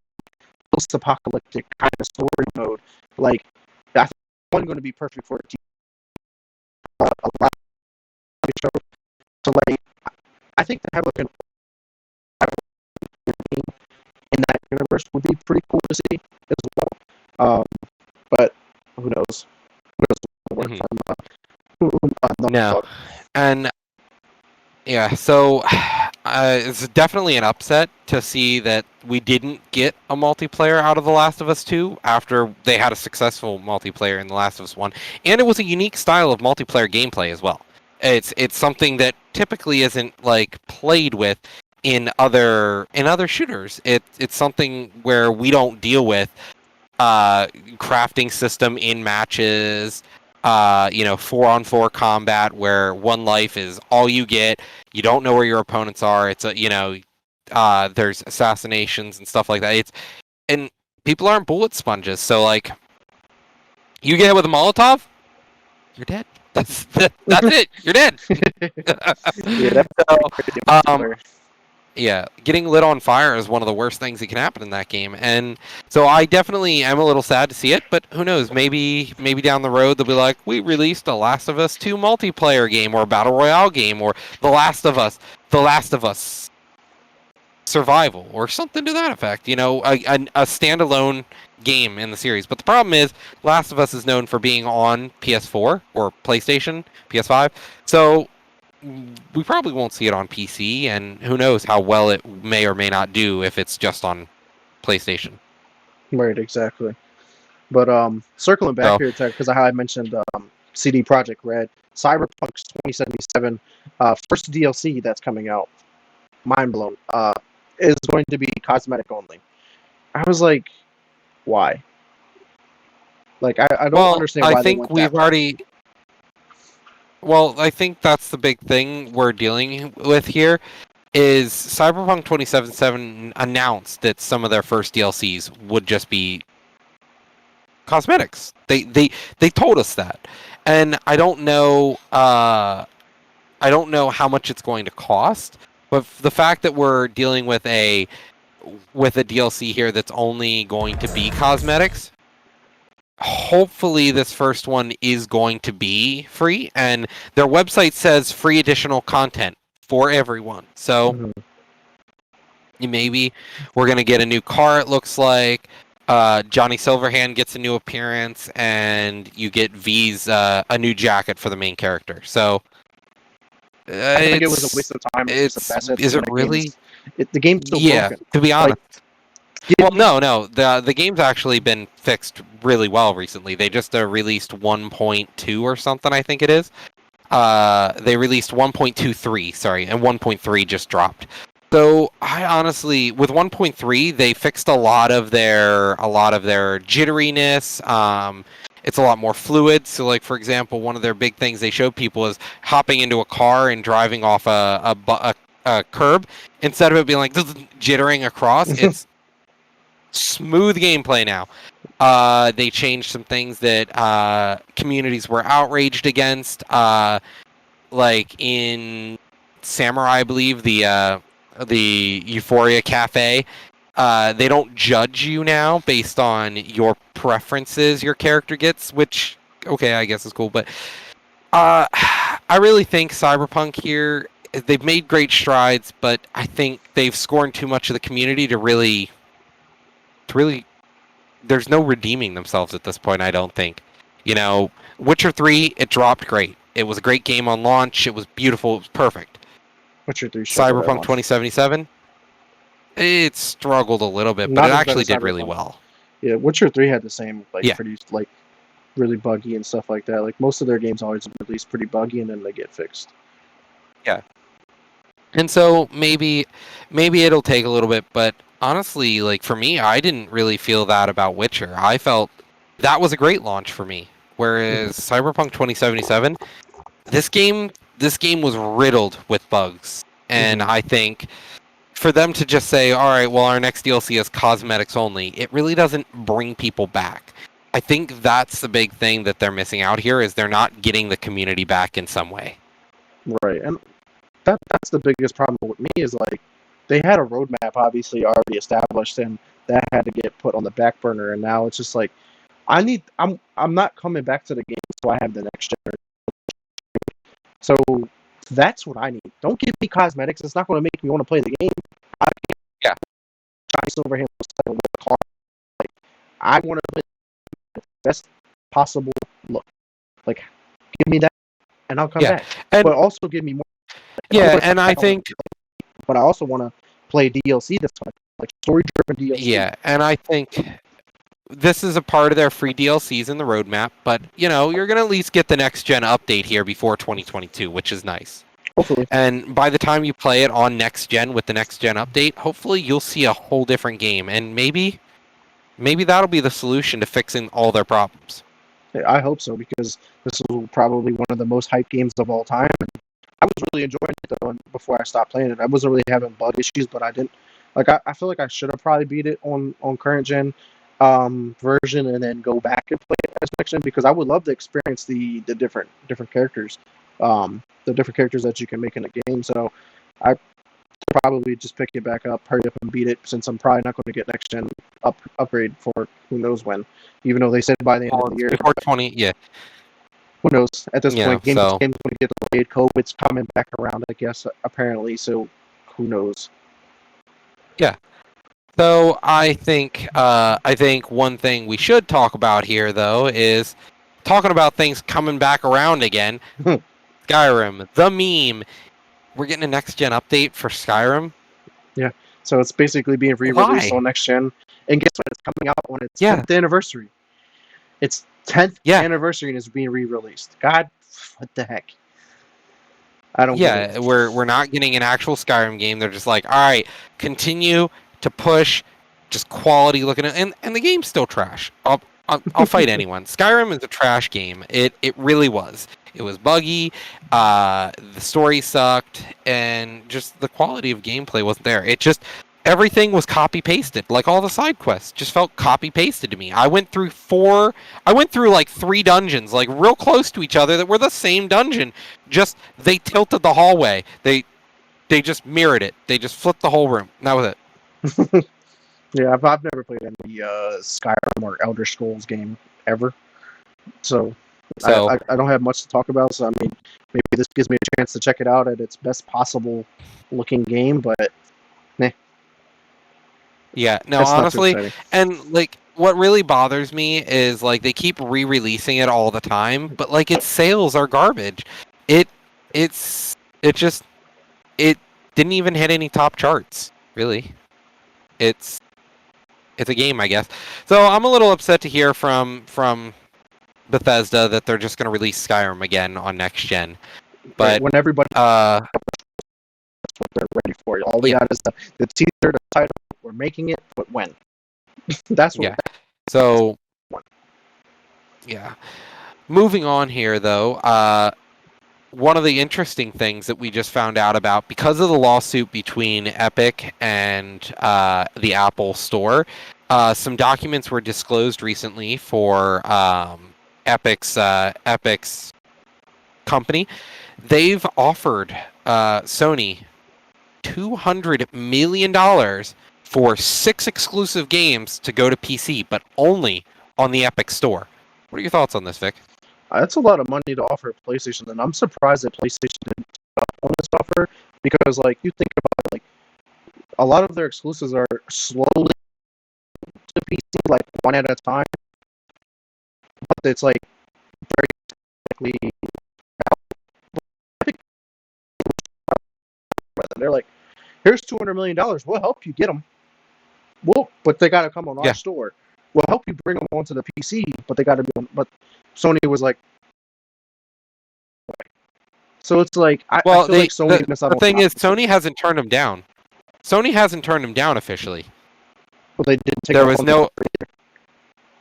post-apocalyptic kind of story mode, like, I think one going to be perfect for a live show. So, like, I think to have like an in that universe would be pretty cool to see as well. But who knows? No, and yeah, so it's definitely an upset to see that we didn't get a multiplayer out of The Last of Us 2 after they had a successful multiplayer in The Last of Us 1, and it was a unique style of multiplayer gameplay as well. It's something that typically isn't like played with in other shooters. It's something where we don't deal with crafting system in matches, 4-on-4 combat where one life is all you get. You don't know where your opponents are. It's there's assassinations and stuff like that. And people aren't bullet sponges, so like you get hit with a Molotov, you're dead. That's it. You're dead. Yeah, getting lit on fire is one of the worst things that can happen in that game, and so I definitely am a little sad to see it. But who knows? Maybe down the road they'll be like, we released a Last of Us 2 multiplayer game or a battle royale game or The Last of Us Survival or something to that effect. A standalone game in the series. But the problem is, Last of Us is known for being on PS4 or PlayStation, PS5, so we probably won't see it on PC, and who knows how well it may or may not do if it's just on PlayStation. Right, exactly. But circling back here, because I mentioned CD Projekt Red, Cyberpunk 2077, first DLC that's coming out, mind blown, is going to be cosmetic only. I was like, why? Like, I don't understand why. I think we've already. Well, I think that's the big thing we're dealing with here, is Cyberpunk 2077 announced that some of their first DLCs would just be cosmetics. They told us that, and I don't know how much it's going to cost, but the fact that we're dealing with a DLC here that's only going to be cosmetics. Hopefully this first one is going to be free, and their website says free additional content for everyone. So maybe we're going to get a new car, it looks like. Johnny Silverhand gets a new appearance, and you get V's a new jacket for the main character. So I think it was a waste of time. Is it really? The game's still broken. To be honest. Well, no. The game's actually been fixed really well recently. They just released 1.2 or something, I think it is. They released 1.23, sorry, and 1.3 just dropped. So I honestly, with 1.3, they fixed a lot of their jitteriness. It's a lot more fluid. So, like, for example, one of their big things they showed people is hopping into a car and driving off a curb, instead of it being like jittering across, it's smooth gameplay now. They changed some things that communities were outraged against. Like in Samurai, I believe the Euphoria Cafe. They don't judge you now based on your preferences your character gets, which okay, I guess is cool. But I really think Cyberpunk here, they've made great strides, but I think they've scorned too much of the community to really. There's no redeeming themselves at this point, I don't think. You know, Witcher 3, it dropped great. It was a great game on launch. It was beautiful. It was perfect. Witcher 3 struggled Cyberpunk 2077, it struggled a little bit, but Not it as bad actually as did really Cyberpunk. well. Yeah, Witcher 3 had the same, like, Yeah. pretty, like, really buggy and stuff like that. Like, most of their games always release pretty buggy, and then they get fixed. And so maybe it'll take a little bit, but honestly, like for me, I didn't really feel that about Witcher. I felt that was a great launch for me. Whereas Cyberpunk 2077, this game was riddled with bugs. And I think for them to just say, all right, well, our next DLC is cosmetics only, it really doesn't bring people back. I think that's the big thing that they're missing out here, is they're not getting the community back in some way. Right, and that's the biggest problem with me is, like, they had a roadmap obviously already established, and that had to get put on the back burner, and now it's just like, I'm not coming back to the game so I have the next generation. So that's what I need. Don't give me cosmetics. It's not going to make me want to play the game. I Yeah. shiny silver handle with a car. Like, I want to play the best possible look. Like, give me that, and I'll come back. And But also give me more. yeah, and I think But I also want to play DLC this time, like story-driven DLC. yeah, and I think this is a part of their free DLCs in the roadmap, but you know, you're gonna at least get the next gen update here before 2022, which is nice. Hopefully. And by the time you play it on next gen with the next gen update, hopefully you'll see a whole different game, and maybe that'll be the solution to fixing all their problems. I hope so, because this is probably one of the most hyped games of all time. And I was really enjoying it though before I stopped playing it. I wasn't really having bug issues, but I didn't like. I feel like I should have probably beat it on current gen version and then go back and play it as next gen, because I would love to experience the different characters, the different characters that you can make in the game. So I probably just pick it back up, hurry up and beat it, since I'm probably not going to get next gen upgrade for who knows when. Even though they said by the end of the year. Before 20, yeah. Who knows? At this Yeah, point, games so- going to get delayed. COVID's coming back around, I guess, apparently. So who knows? So I think one thing we should talk about here, though, is talking about things coming back around again. Skyrim, the meme. We're getting a next gen update for Skyrim. So it's basically being re-released Why? on next gen. And guess what? It's coming out on its Yeah. 10th anniversary. Its 10th Yeah. anniversary and it's being re-released. God, what the heck? I don't get Yeah, it. we're not getting an actual Skyrim game. They're just like, all right, continue to push just quality looking at, and the game's still trash. I'll fight anyone. Skyrim is a trash game. It really was. It was buggy. The story sucked, and just the quality of gameplay wasn't there. It just everything was copy pasted. Like all the side quests just felt copy pasted to me. I went through like 3 dungeons, like real close to each other that were the same dungeon. Just they tilted the hallway. They just mirrored it. They just flipped the whole room. And that was it. Yeah, I've never played any Skyrim or Elder Scrolls game ever. So I don't have much to talk about. So, I mean, maybe this gives me a chance to check it out at its best possible looking game, but Yeah, no, that's honestly, not too exciting. and like what really bothers me is like they keep re-releasing it all the time, but like its sales are garbage. It didn't even hit any top charts, really. It's a game, I guess. So I'm a little upset to hear from Bethesda that they're just going to release Skyrim again on next gen. But when everybody what they're ready for. All they got is the teaser, the title. We're making it, but when? That's what. Yeah. So, yeah. Moving on here, though. one of the interesting things that we just found out about, because of the lawsuit between Epic and the Apple Store, some documents were disclosed recently for Epic's company. They've offered Sony $200 million for 6 exclusive games to go to PC, but only on the Epic Store. What are your thoughts on this, Vic? That's a lot of money to offer PlayStation, and I'm surprised that PlayStation didn't take up on this offer, because, like, you think about it, like, a lot of their exclusives are slowly to PC, like, one at a time, but it's, like, very quickly. They're like, here's $200 million. We'll help you get them. But they got to come on our store. We'll help you bring them onto the PC, but they got to be on. But Sony was like, so it's like, I feel like Sony missed out on the thing is, Sony hasn't turned them down. Sony hasn't turned them down officially. Well, they didn't take. There was no.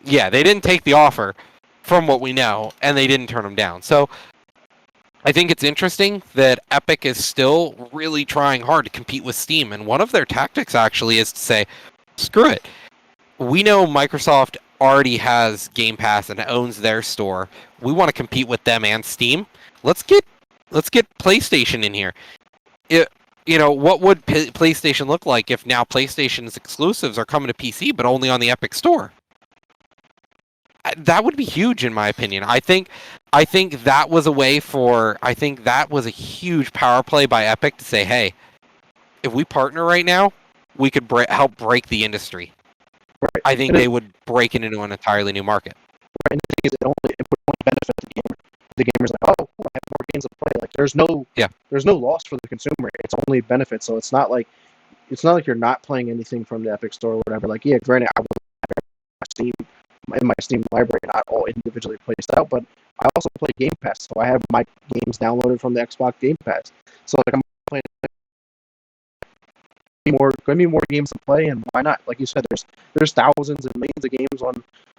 Yeah, they didn't take the offer, from what we know, and they didn't turn them down. So I think it's interesting that Epic is still really trying hard to compete with Steam, and one of their tactics actually is to say, screw it. We know Microsoft already has Game Pass and owns their store. We want to compete with them and Steam. Let's get PlayStation in here. What would PlayStation look like if now PlayStation's exclusives are coming to PC but only on the Epic Store? That would be huge, in my opinion. I think that was a way for. I think that was a huge power play by Epic to say, "Hey, if we partner right now, we could help break the industry." Right. I think they would break it into an entirely new market. Right. And the thing is, it would only benefit the gamer. The gamer's like, oh, cool, I have more games to play. Like, there's no loss for the consumer. It's only benefit. So it's not like you're not playing anything from the Epic Store or whatever. Like, yeah, granted, I would have Steam in my Steam library, not all individually placed out, but I also play Game Pass, so I have my games downloaded from the Xbox Game Pass. So like, I'm playing more games to play, and why not? Like you said, there's thousands and millions of games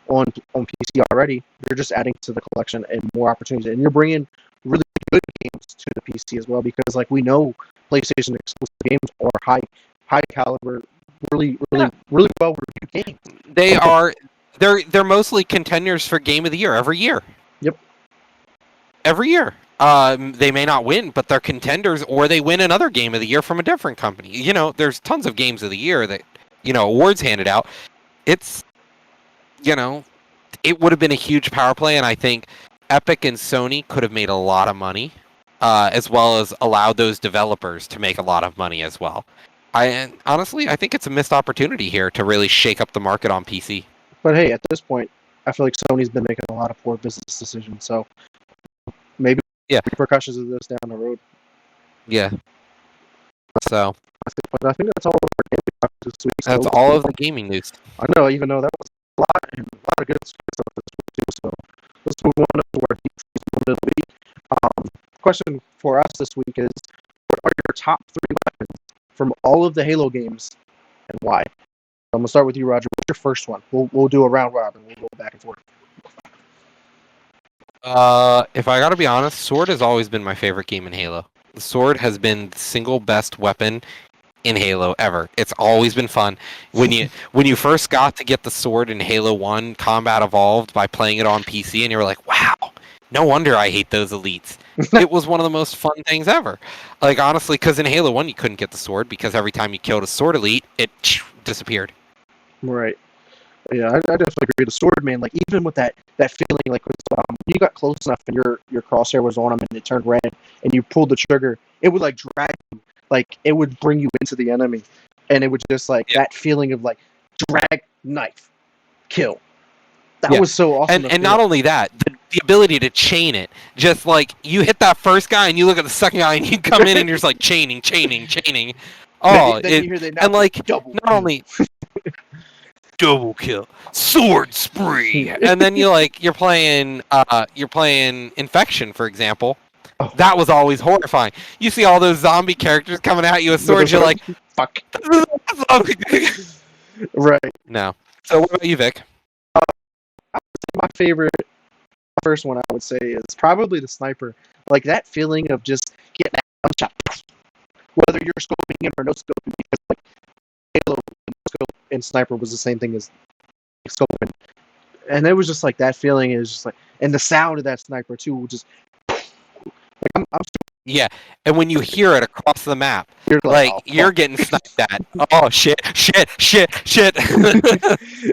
on PC already. You're just adding to the collection and more opportunities, and you're bringing really good games to the PC as well, because like we know, PlayStation exclusive games are high caliber, really well reviewed games. They are. They're mostly contenders for Game of the Year every year. Yep. Every year. They may not win, but they're contenders, or they win another Game of the Year from a different company. There's tons of Games of the Year that, awards handed out. It's, it would have been a huge power play, and I think Epic and Sony could have made a lot of money, as well as allowed those developers to make a lot of money as well. Honestly, I think it's a missed opportunity here to really shake up the market on PC. But hey, at this point, I feel like Sony's been making a lot of poor business decisions, so maybe repercussions of this down the road. Yeah. So. But I think that's all of our gaming news this week. That's all of the gaming news. I know, even though that was a lot of good stuff this week too. So let's move on to our deep moment of the week. Question for us this week is: what are your top 3 weapons from all of the Halo games, and why? I'm gonna start with you, Roger. What's your first one? We'll do a round robin. We'll go back and forth. If I gotta be honest, Sword has always been my favorite game in Halo. The Sword has been the single best weapon in Halo ever. It's always been fun. When you first got to get the Sword in Halo 1, Combat Evolved, by playing it on PC, and you were like, wow, no wonder I hate those elites. It was one of the most fun things ever. Like, honestly, because in Halo 1 you couldn't get the Sword, because every time you killed a Sword elite, it disappeared. Right. Yeah, I definitely agree. The Sword, man, like, even with that feeling, like, you got close enough and your crosshair was on him and it turned red and you pulled the trigger, it would, like, drag you. Like, it would bring you into the enemy. And it would just, like, that feeling of, like, drag, knife, kill. That was so awesome. And not only that, the ability to chain it. Just, like, you hit that first guy and you look at the second guy and you come in and you're just, like, chaining. Oh, and, like, not only... double kill, sword spree, and then you're playing Infection, for example. Oh. That was always horrifying. You see all those zombie characters coming at you with swords, you're like, fuck. Right. No. So what about you, Vic? My favorite first one I would say is probably the sniper. Like that feeling of just getting that shot, whether you're scoping in or no scoping, because like Halo scope and sniper was the same thing as scoping, and it was just like that feeling is just like, and the sound of that sniper too, just like I'm Yeah, and when you hear it across the map, you're like oh, you're getting sniped at. Oh shit!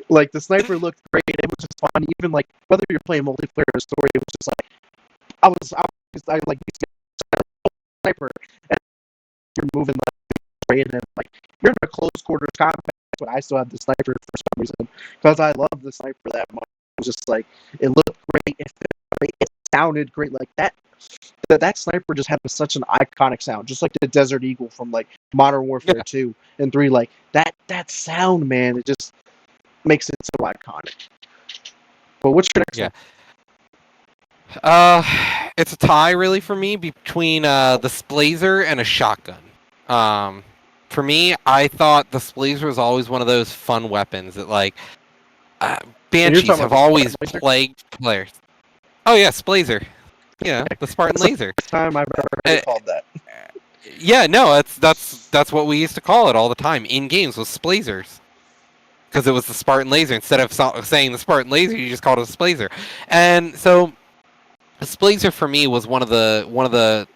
like the sniper looked great. It was just fun, even like whether you're playing multiplayer or story. It was just like I like sniper, and you're moving like great, and then like you're in a close quarters combat, but I still have the sniper for some reason because I love the sniper that much. It was just like it looked great, it felt great, it sounded great, like that sniper just had such an iconic sound, just like the Desert Eagle from like Modern Warfare 2 and 3. Like that sound, man, it just makes it so iconic. But what's your next one? It's a tie really for me between the Splazer and a shotgun. For me, I thought the Splazer was always one of those fun weapons that like Banshees have always plagued players. Oh yeah, Splazer. Yeah, the Spartan Laser. First time I've ever heard called that. Yeah, no, that's what we used to call it all the time in games, was Splazers. Because it was the Spartan Laser. Instead of saying the Spartan Laser, you just called it a Splazer. And so the Splazer for me was one of the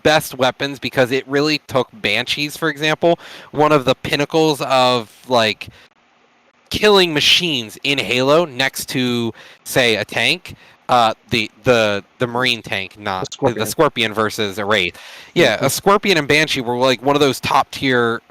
best weapons because it really took Banshees, for example, one of the pinnacles of like killing machines in Halo next to, say, a tank. The Marine tank, not the Scorpion versus a Wraith. Yeah, a Scorpion and Banshee were like one of those top tier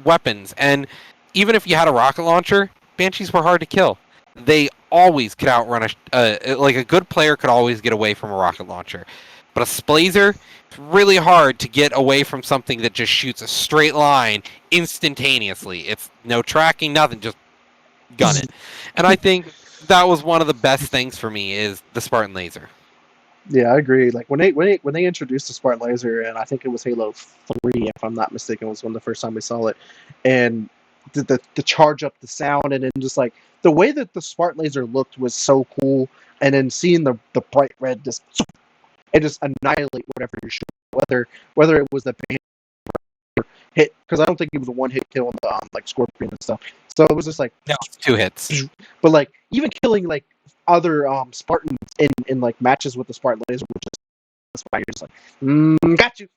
weapons, and even if you had a rocket launcher, Banshees were hard to kill. They always could outrun like a good player could always get away from a rocket launcher, but a Splazer, it's really hard to get away from something that just shoots a straight line instantaneously. It's no tracking, nothing, just gun it. And I think that was one of the best things for me is the Spartan Laser. Yeah, I agree. Like when they introduced the Spartan Laser, and I think it was Halo 3, if I'm not mistaken, was when the first time we saw it, and the charge up, the sound, and then just like the way that the Spartan Laser looked was so cool, and then seeing the bright red just annihilate whatever you're shooting, whether it was the hit, because I don't think it was a one hit kill on the like Scorpion and stuff. So it was just like no, 2 hits. But like even killing like other Spartans in like matches with the Spartan Laser, which is why you're just like, got you.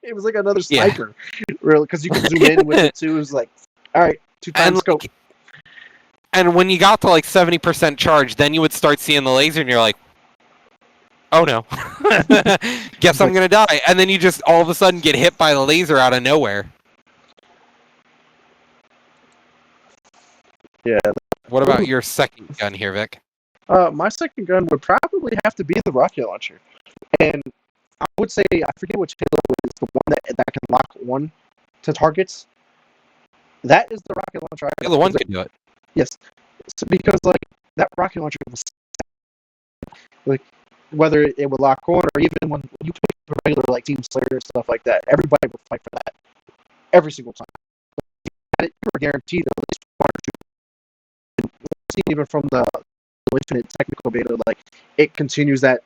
It was like another sniper, really, because you could zoom in with it too. It was like, all right, 2 times scope. And when you got to like 70% charge, then you would start seeing the laser, and you're like, oh no, guess I'm gonna die. And then you just all of a sudden get hit by the laser out of nowhere. Yeah. What about your second gun here, Vic? My second gun would probably have to be the rocket launcher, and I would say I forget which Halo is the one that can lock on to targets. That is the rocket launcher. The one can do it. Yes, so because like that rocket launcher was like whether it would lock on or even when you play regular like Team Slayer and stuff like that, everybody would fight for that every single time. You were guaranteed at least 1 or 2. Even from the Infinite technical beta, like it continues that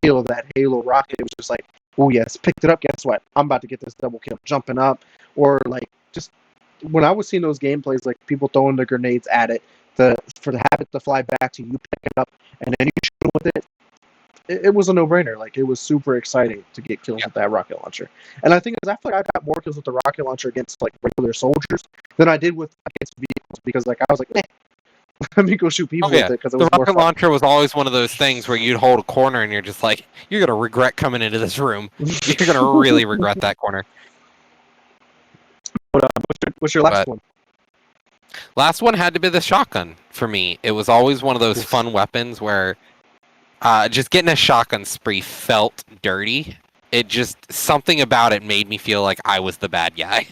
feel of that Halo rocket. It was just like, oh yes, picked it up. Guess what? I'm about to get this double kill, jumping up, or like just when I was seeing those gameplays, like people throwing the grenades at it to have it to fly back to you, pick it up, and then you shoot with it. It was a no-brainer. Like it was super exciting to get kills with that rocket launcher. And I think I feel like I got more kills with the rocket launcher against like regular soldiers than I did against vehicles, because like I was like, let me go shoot people with it, because it was the rocket launcher was always one of those things where you'd hold a corner and you're just like, you're gonna regret coming into this room. You're gonna really regret that corner. What's your last one? Last one had to be the shotgun for me. It was always one of those fun weapons where just getting a shotgun spree felt dirty. It just, something about it made me feel like I was the bad guy.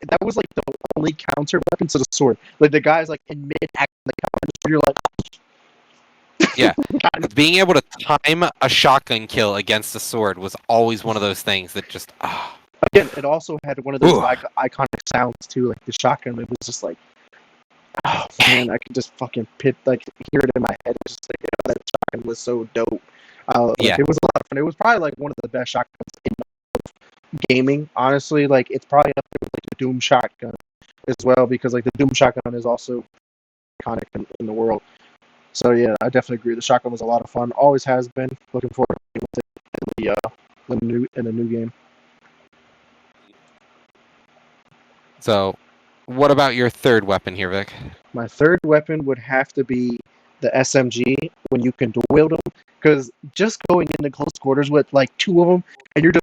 That was like the only counter weapon to the sword. Like the guy's like in mid act, the counter, you're like, yeah. Being able to time a shotgun kill against a sword was always one of those things that just. Again, it also had one of those iconic sounds too, like the shotgun. It was just like, Oh man, I could just fucking hear it in my head. It's just like, yeah, that shotgun was so dope. Yeah. It was a lot of fun. It was probably like one of the best shotguns in gaming. Honestly, like it's probably up there with like the Doom shotgun as well, because like the Doom shotgun is also iconic in the world. So yeah, I definitely agree. The shotgun was a lot of fun. Always has been. Looking forward to playing with it in a new game. So, what about your third weapon here, Vic? My third weapon would have to be the SMG when you can dual wield them, because just going into close quarters with like two of them and you're just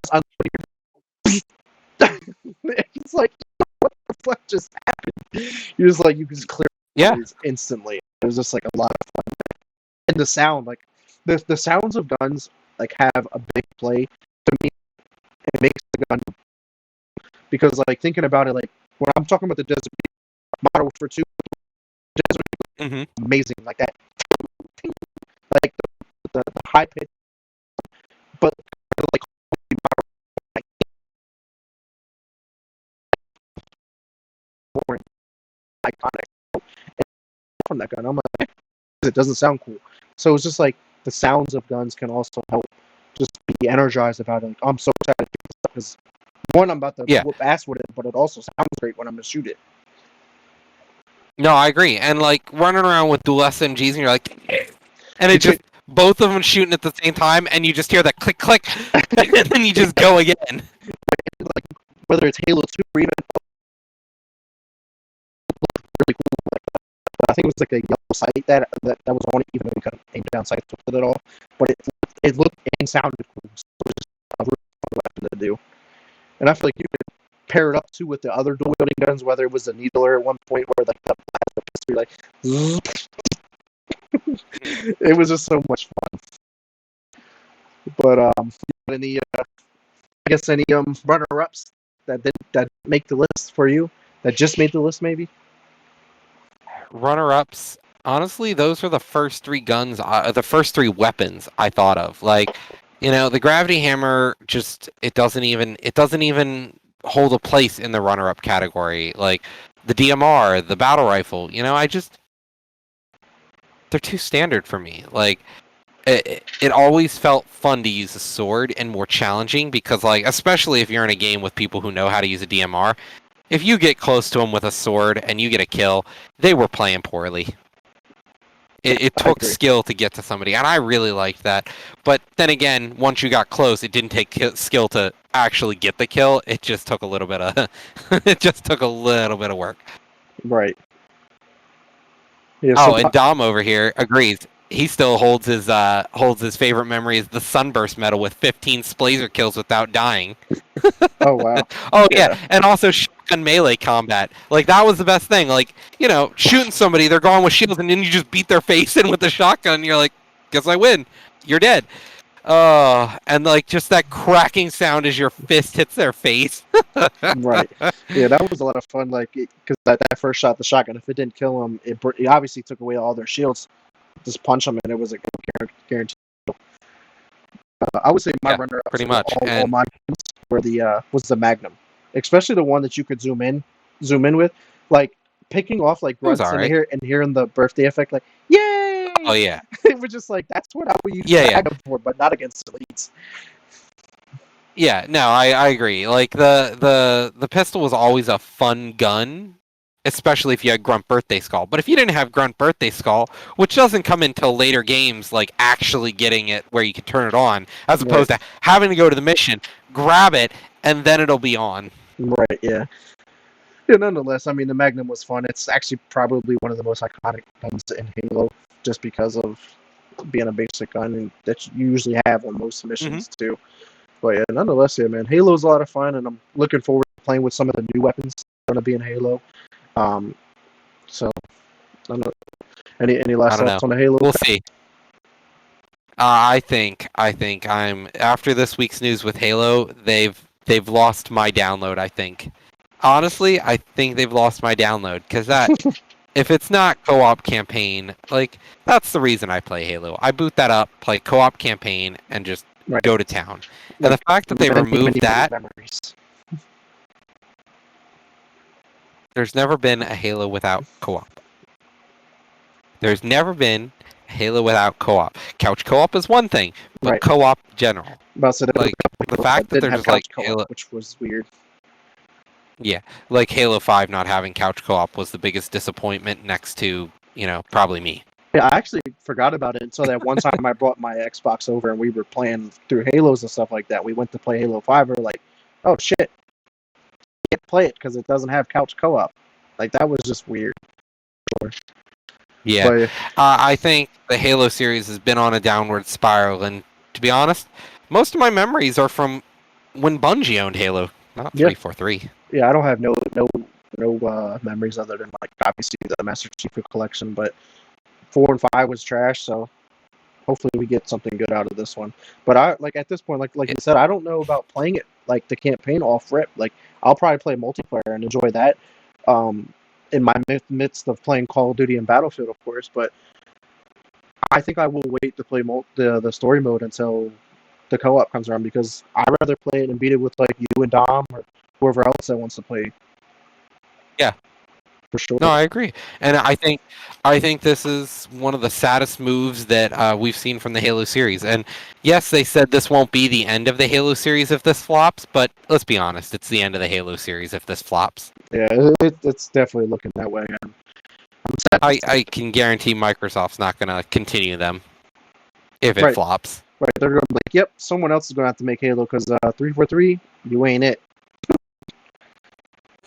it's like, what the fuck just happened? You're just like, you can just clear Yeah. instantly. It was just like a lot of fun. And the sound, like the sounds of guns like have a big play to me. It makes the gun, because like thinking about it, like when I'm talking about the Desert Model for 2, Mm-hmm. amazing, like that, like the high pitch, but like iconic from that gun. I'm like, it doesn't sound cool. So it's just like the sounds of guns can also help just be energized about it. Like, I'm so excited because one, I'm about to whoop ass with it, but it also sounds great when I'm gonna shoot it. No, I agree. And like running around with dual SMGs, and you're like, and it just both of them shooting at the same time, and you just hear that click click, and then you just go again. Like whether it's Halo 2 or even really cool. Like, I think it was like a yellow sight that was on it, even though you couldn't aim down sights with it at all. But it looked and sounded cool. So it was just a really fun weapon to do. And I feel like you could pair it up too with the other dual wielding guns, whether it was the needler at one point where like the pistol, like it was just so much fun. But any I guess any runner ups that make the list for you, that just made the list maybe? Runner-ups, honestly, those were the first three guns, the first three weapons I thought of. Like, the gravity hammer just it doesn't even hold a place in the runner-up category. Like the DMR, the battle rifle, they're too standard for me. Like it always felt fun to use a sword and more challenging because, like, especially if you're in a game with people who know how to use a DMR, if you get close to them with a sword and you get a kill, they were playing poorly. It took skill to get to somebody, and I really liked that. But then again, once you got close, it didn't take skill to actually get the kill. It just took a little bit of work. Right. Yeah, and Dom over here agrees. He still holds his favorite memory as the Sunburst medal with 15 Splazer kills without dying. Oh wow. Oh yeah, and also shotgun melee combat. Like that was the best thing. Like, shooting somebody, they're gone with shields, and then you just beat their face in with the shotgun. And you're like, guess I win. You're dead. And like just that cracking sound as your fist hits their face. Right. Yeah, that was a lot of fun. Like, because that first shot, the shotgun, if it didn't kill them, it obviously took away all their shields. Just punch them, and it was a guaranteed. I would say my runner up pretty much. All my were was the Magnum, especially the one that you could zoom in with, like picking off like grunts and hearing the birthday effect, like yay! Oh yeah. It was just like that's what I would use Magnum for, but not against elites. Yeah, no, I agree. Like the pistol was always a fun gun, especially if you had Grunt Birthday Skull. But if you didn't have Grunt Birthday Skull, which doesn't come until later games, like actually getting it where you can turn it on, as opposed to having to go to the mission, grab it, and then it'll be on. Right, yeah. Yeah, nonetheless, I mean, the Magnum was fun. It's actually probably one of the most iconic guns in Halo, just because of being a basic gun that you usually have on most missions, too. But yeah, nonetheless, yeah, man, Halo's a lot of fun, and I'm looking forward to playing with some of the new weapons that are going to be in Halo. So, I don't know. Any last thoughts on the Halo? We'll see. I think I'm after this week's news with Halo. They've lost my download. I think, honestly, I think they've lost my download because that if it's not co-op campaign, like that's the reason I play Halo. I boot that up, play co-op campaign, and just go to town. And the fact that they removed that, there's never been a Halo without co-op. There's never been a Halo without co-op. Couch co-op is one thing, but Right. co-op in general. But so Like the fact that didn't they're have just like couch co-op, Halo, which was weird. yeah, like Halo 5 not having couch co-op was the biggest disappointment next to, probably me. Yeah, I actually forgot about it until that one time I brought my Xbox over and we were playing through Halos and stuff like that. We went to play Halo 5 and we're like, oh shit, can't play it because it doesn't have couch co-op. Like, that was just weird. Yeah, But I think the Halo series has been on a downward spiral, and to be honest, most of my memories are from when Bungie owned Halo, not Yeah. 343. yeah, I don't have no memories other than like obviously the Master Chief Collection, but 4 and 5 was trash, so hopefully we get something good out of this one. But I like at this point, like you said, I don't know about playing it like the campaign off rip. Like I'll probably play multiplayer and enjoy that. In my midst of playing Call of Duty and Battlefield, of course, but I think I will wait to play the story mode until the co-op comes around because I'd rather play it and beat it with like you and Dom or whoever else that wants to play. Yeah. For sure. No, I agree, and I think this is one of the saddest moves that we've seen from the Halo series. And yes, they said this won't be the end of the Halo series if this flops, but let's be honest, it's the end of the Halo series if this flops. Yeah, it's definitely looking that way. I'm sad. I can guarantee Microsoft's not going to continue them if it Right. flops. Right, they're going to be like, yep, someone else is going to have to make Halo because 343, you ain't it.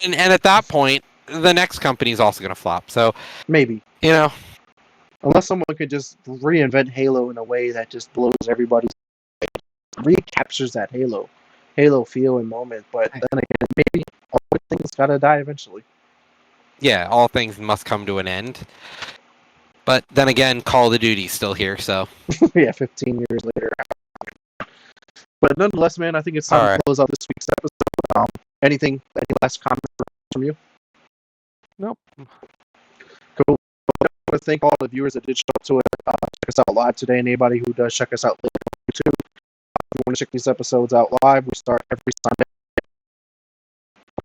And at that point, the next company is also going to flop. So Maybe. Unless someone could just reinvent Halo in a way that just blows everybody's recaptures that Halo feel and moment. But then again, maybe all things got to die eventually. yeah, all things must come to an end. But then again, Call of Duty's still here, so. Yeah, 15 years later. But nonetheless, man, I think it's time to close out this week's episode. Any last comments from you? Nope. Cool. I want to thank all the viewers that did show up to it. Check us out live today, and anybody who does check us out later on YouTube. If you want to check these episodes out live, we start every Sunday.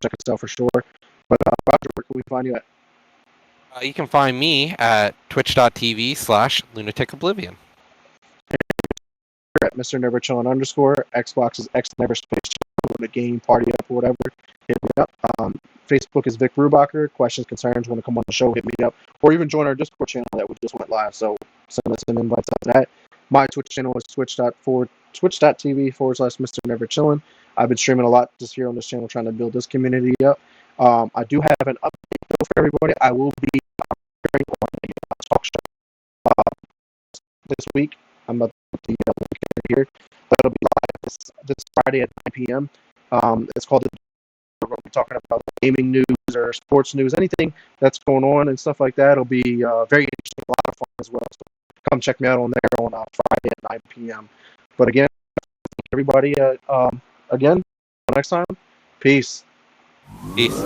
Check us out for sure. But Roger, where can we find you at? You can find me at twitch.tv/lunaticoblivion. At Mr. Neverchillin _ Xbox is XNeverSpace. Want to game party up or whatever, hit me up. Facebook is Vic Brubacher. Questions, concerns, want to come on the show, hit me up. Or even join our Discord channel that we just went live. So send us an invite to that. My Twitch channel is twitch.tv/Mr. Neverchillin. I've been streaming a lot this year on this channel, trying to build this community up. I do have an update though for everybody. I will be appearing on a talk show this week. I'm about to put the link here, but it'll be live this Friday at 9 p.m. It's called we're going to be talking about gaming news or sports news, anything that's going on and stuff like that. It'll be very interesting, a lot of fun as well. So come check me out on there on Friday at 9 p.m. But again, everybody, again, until next time, peace. Peace.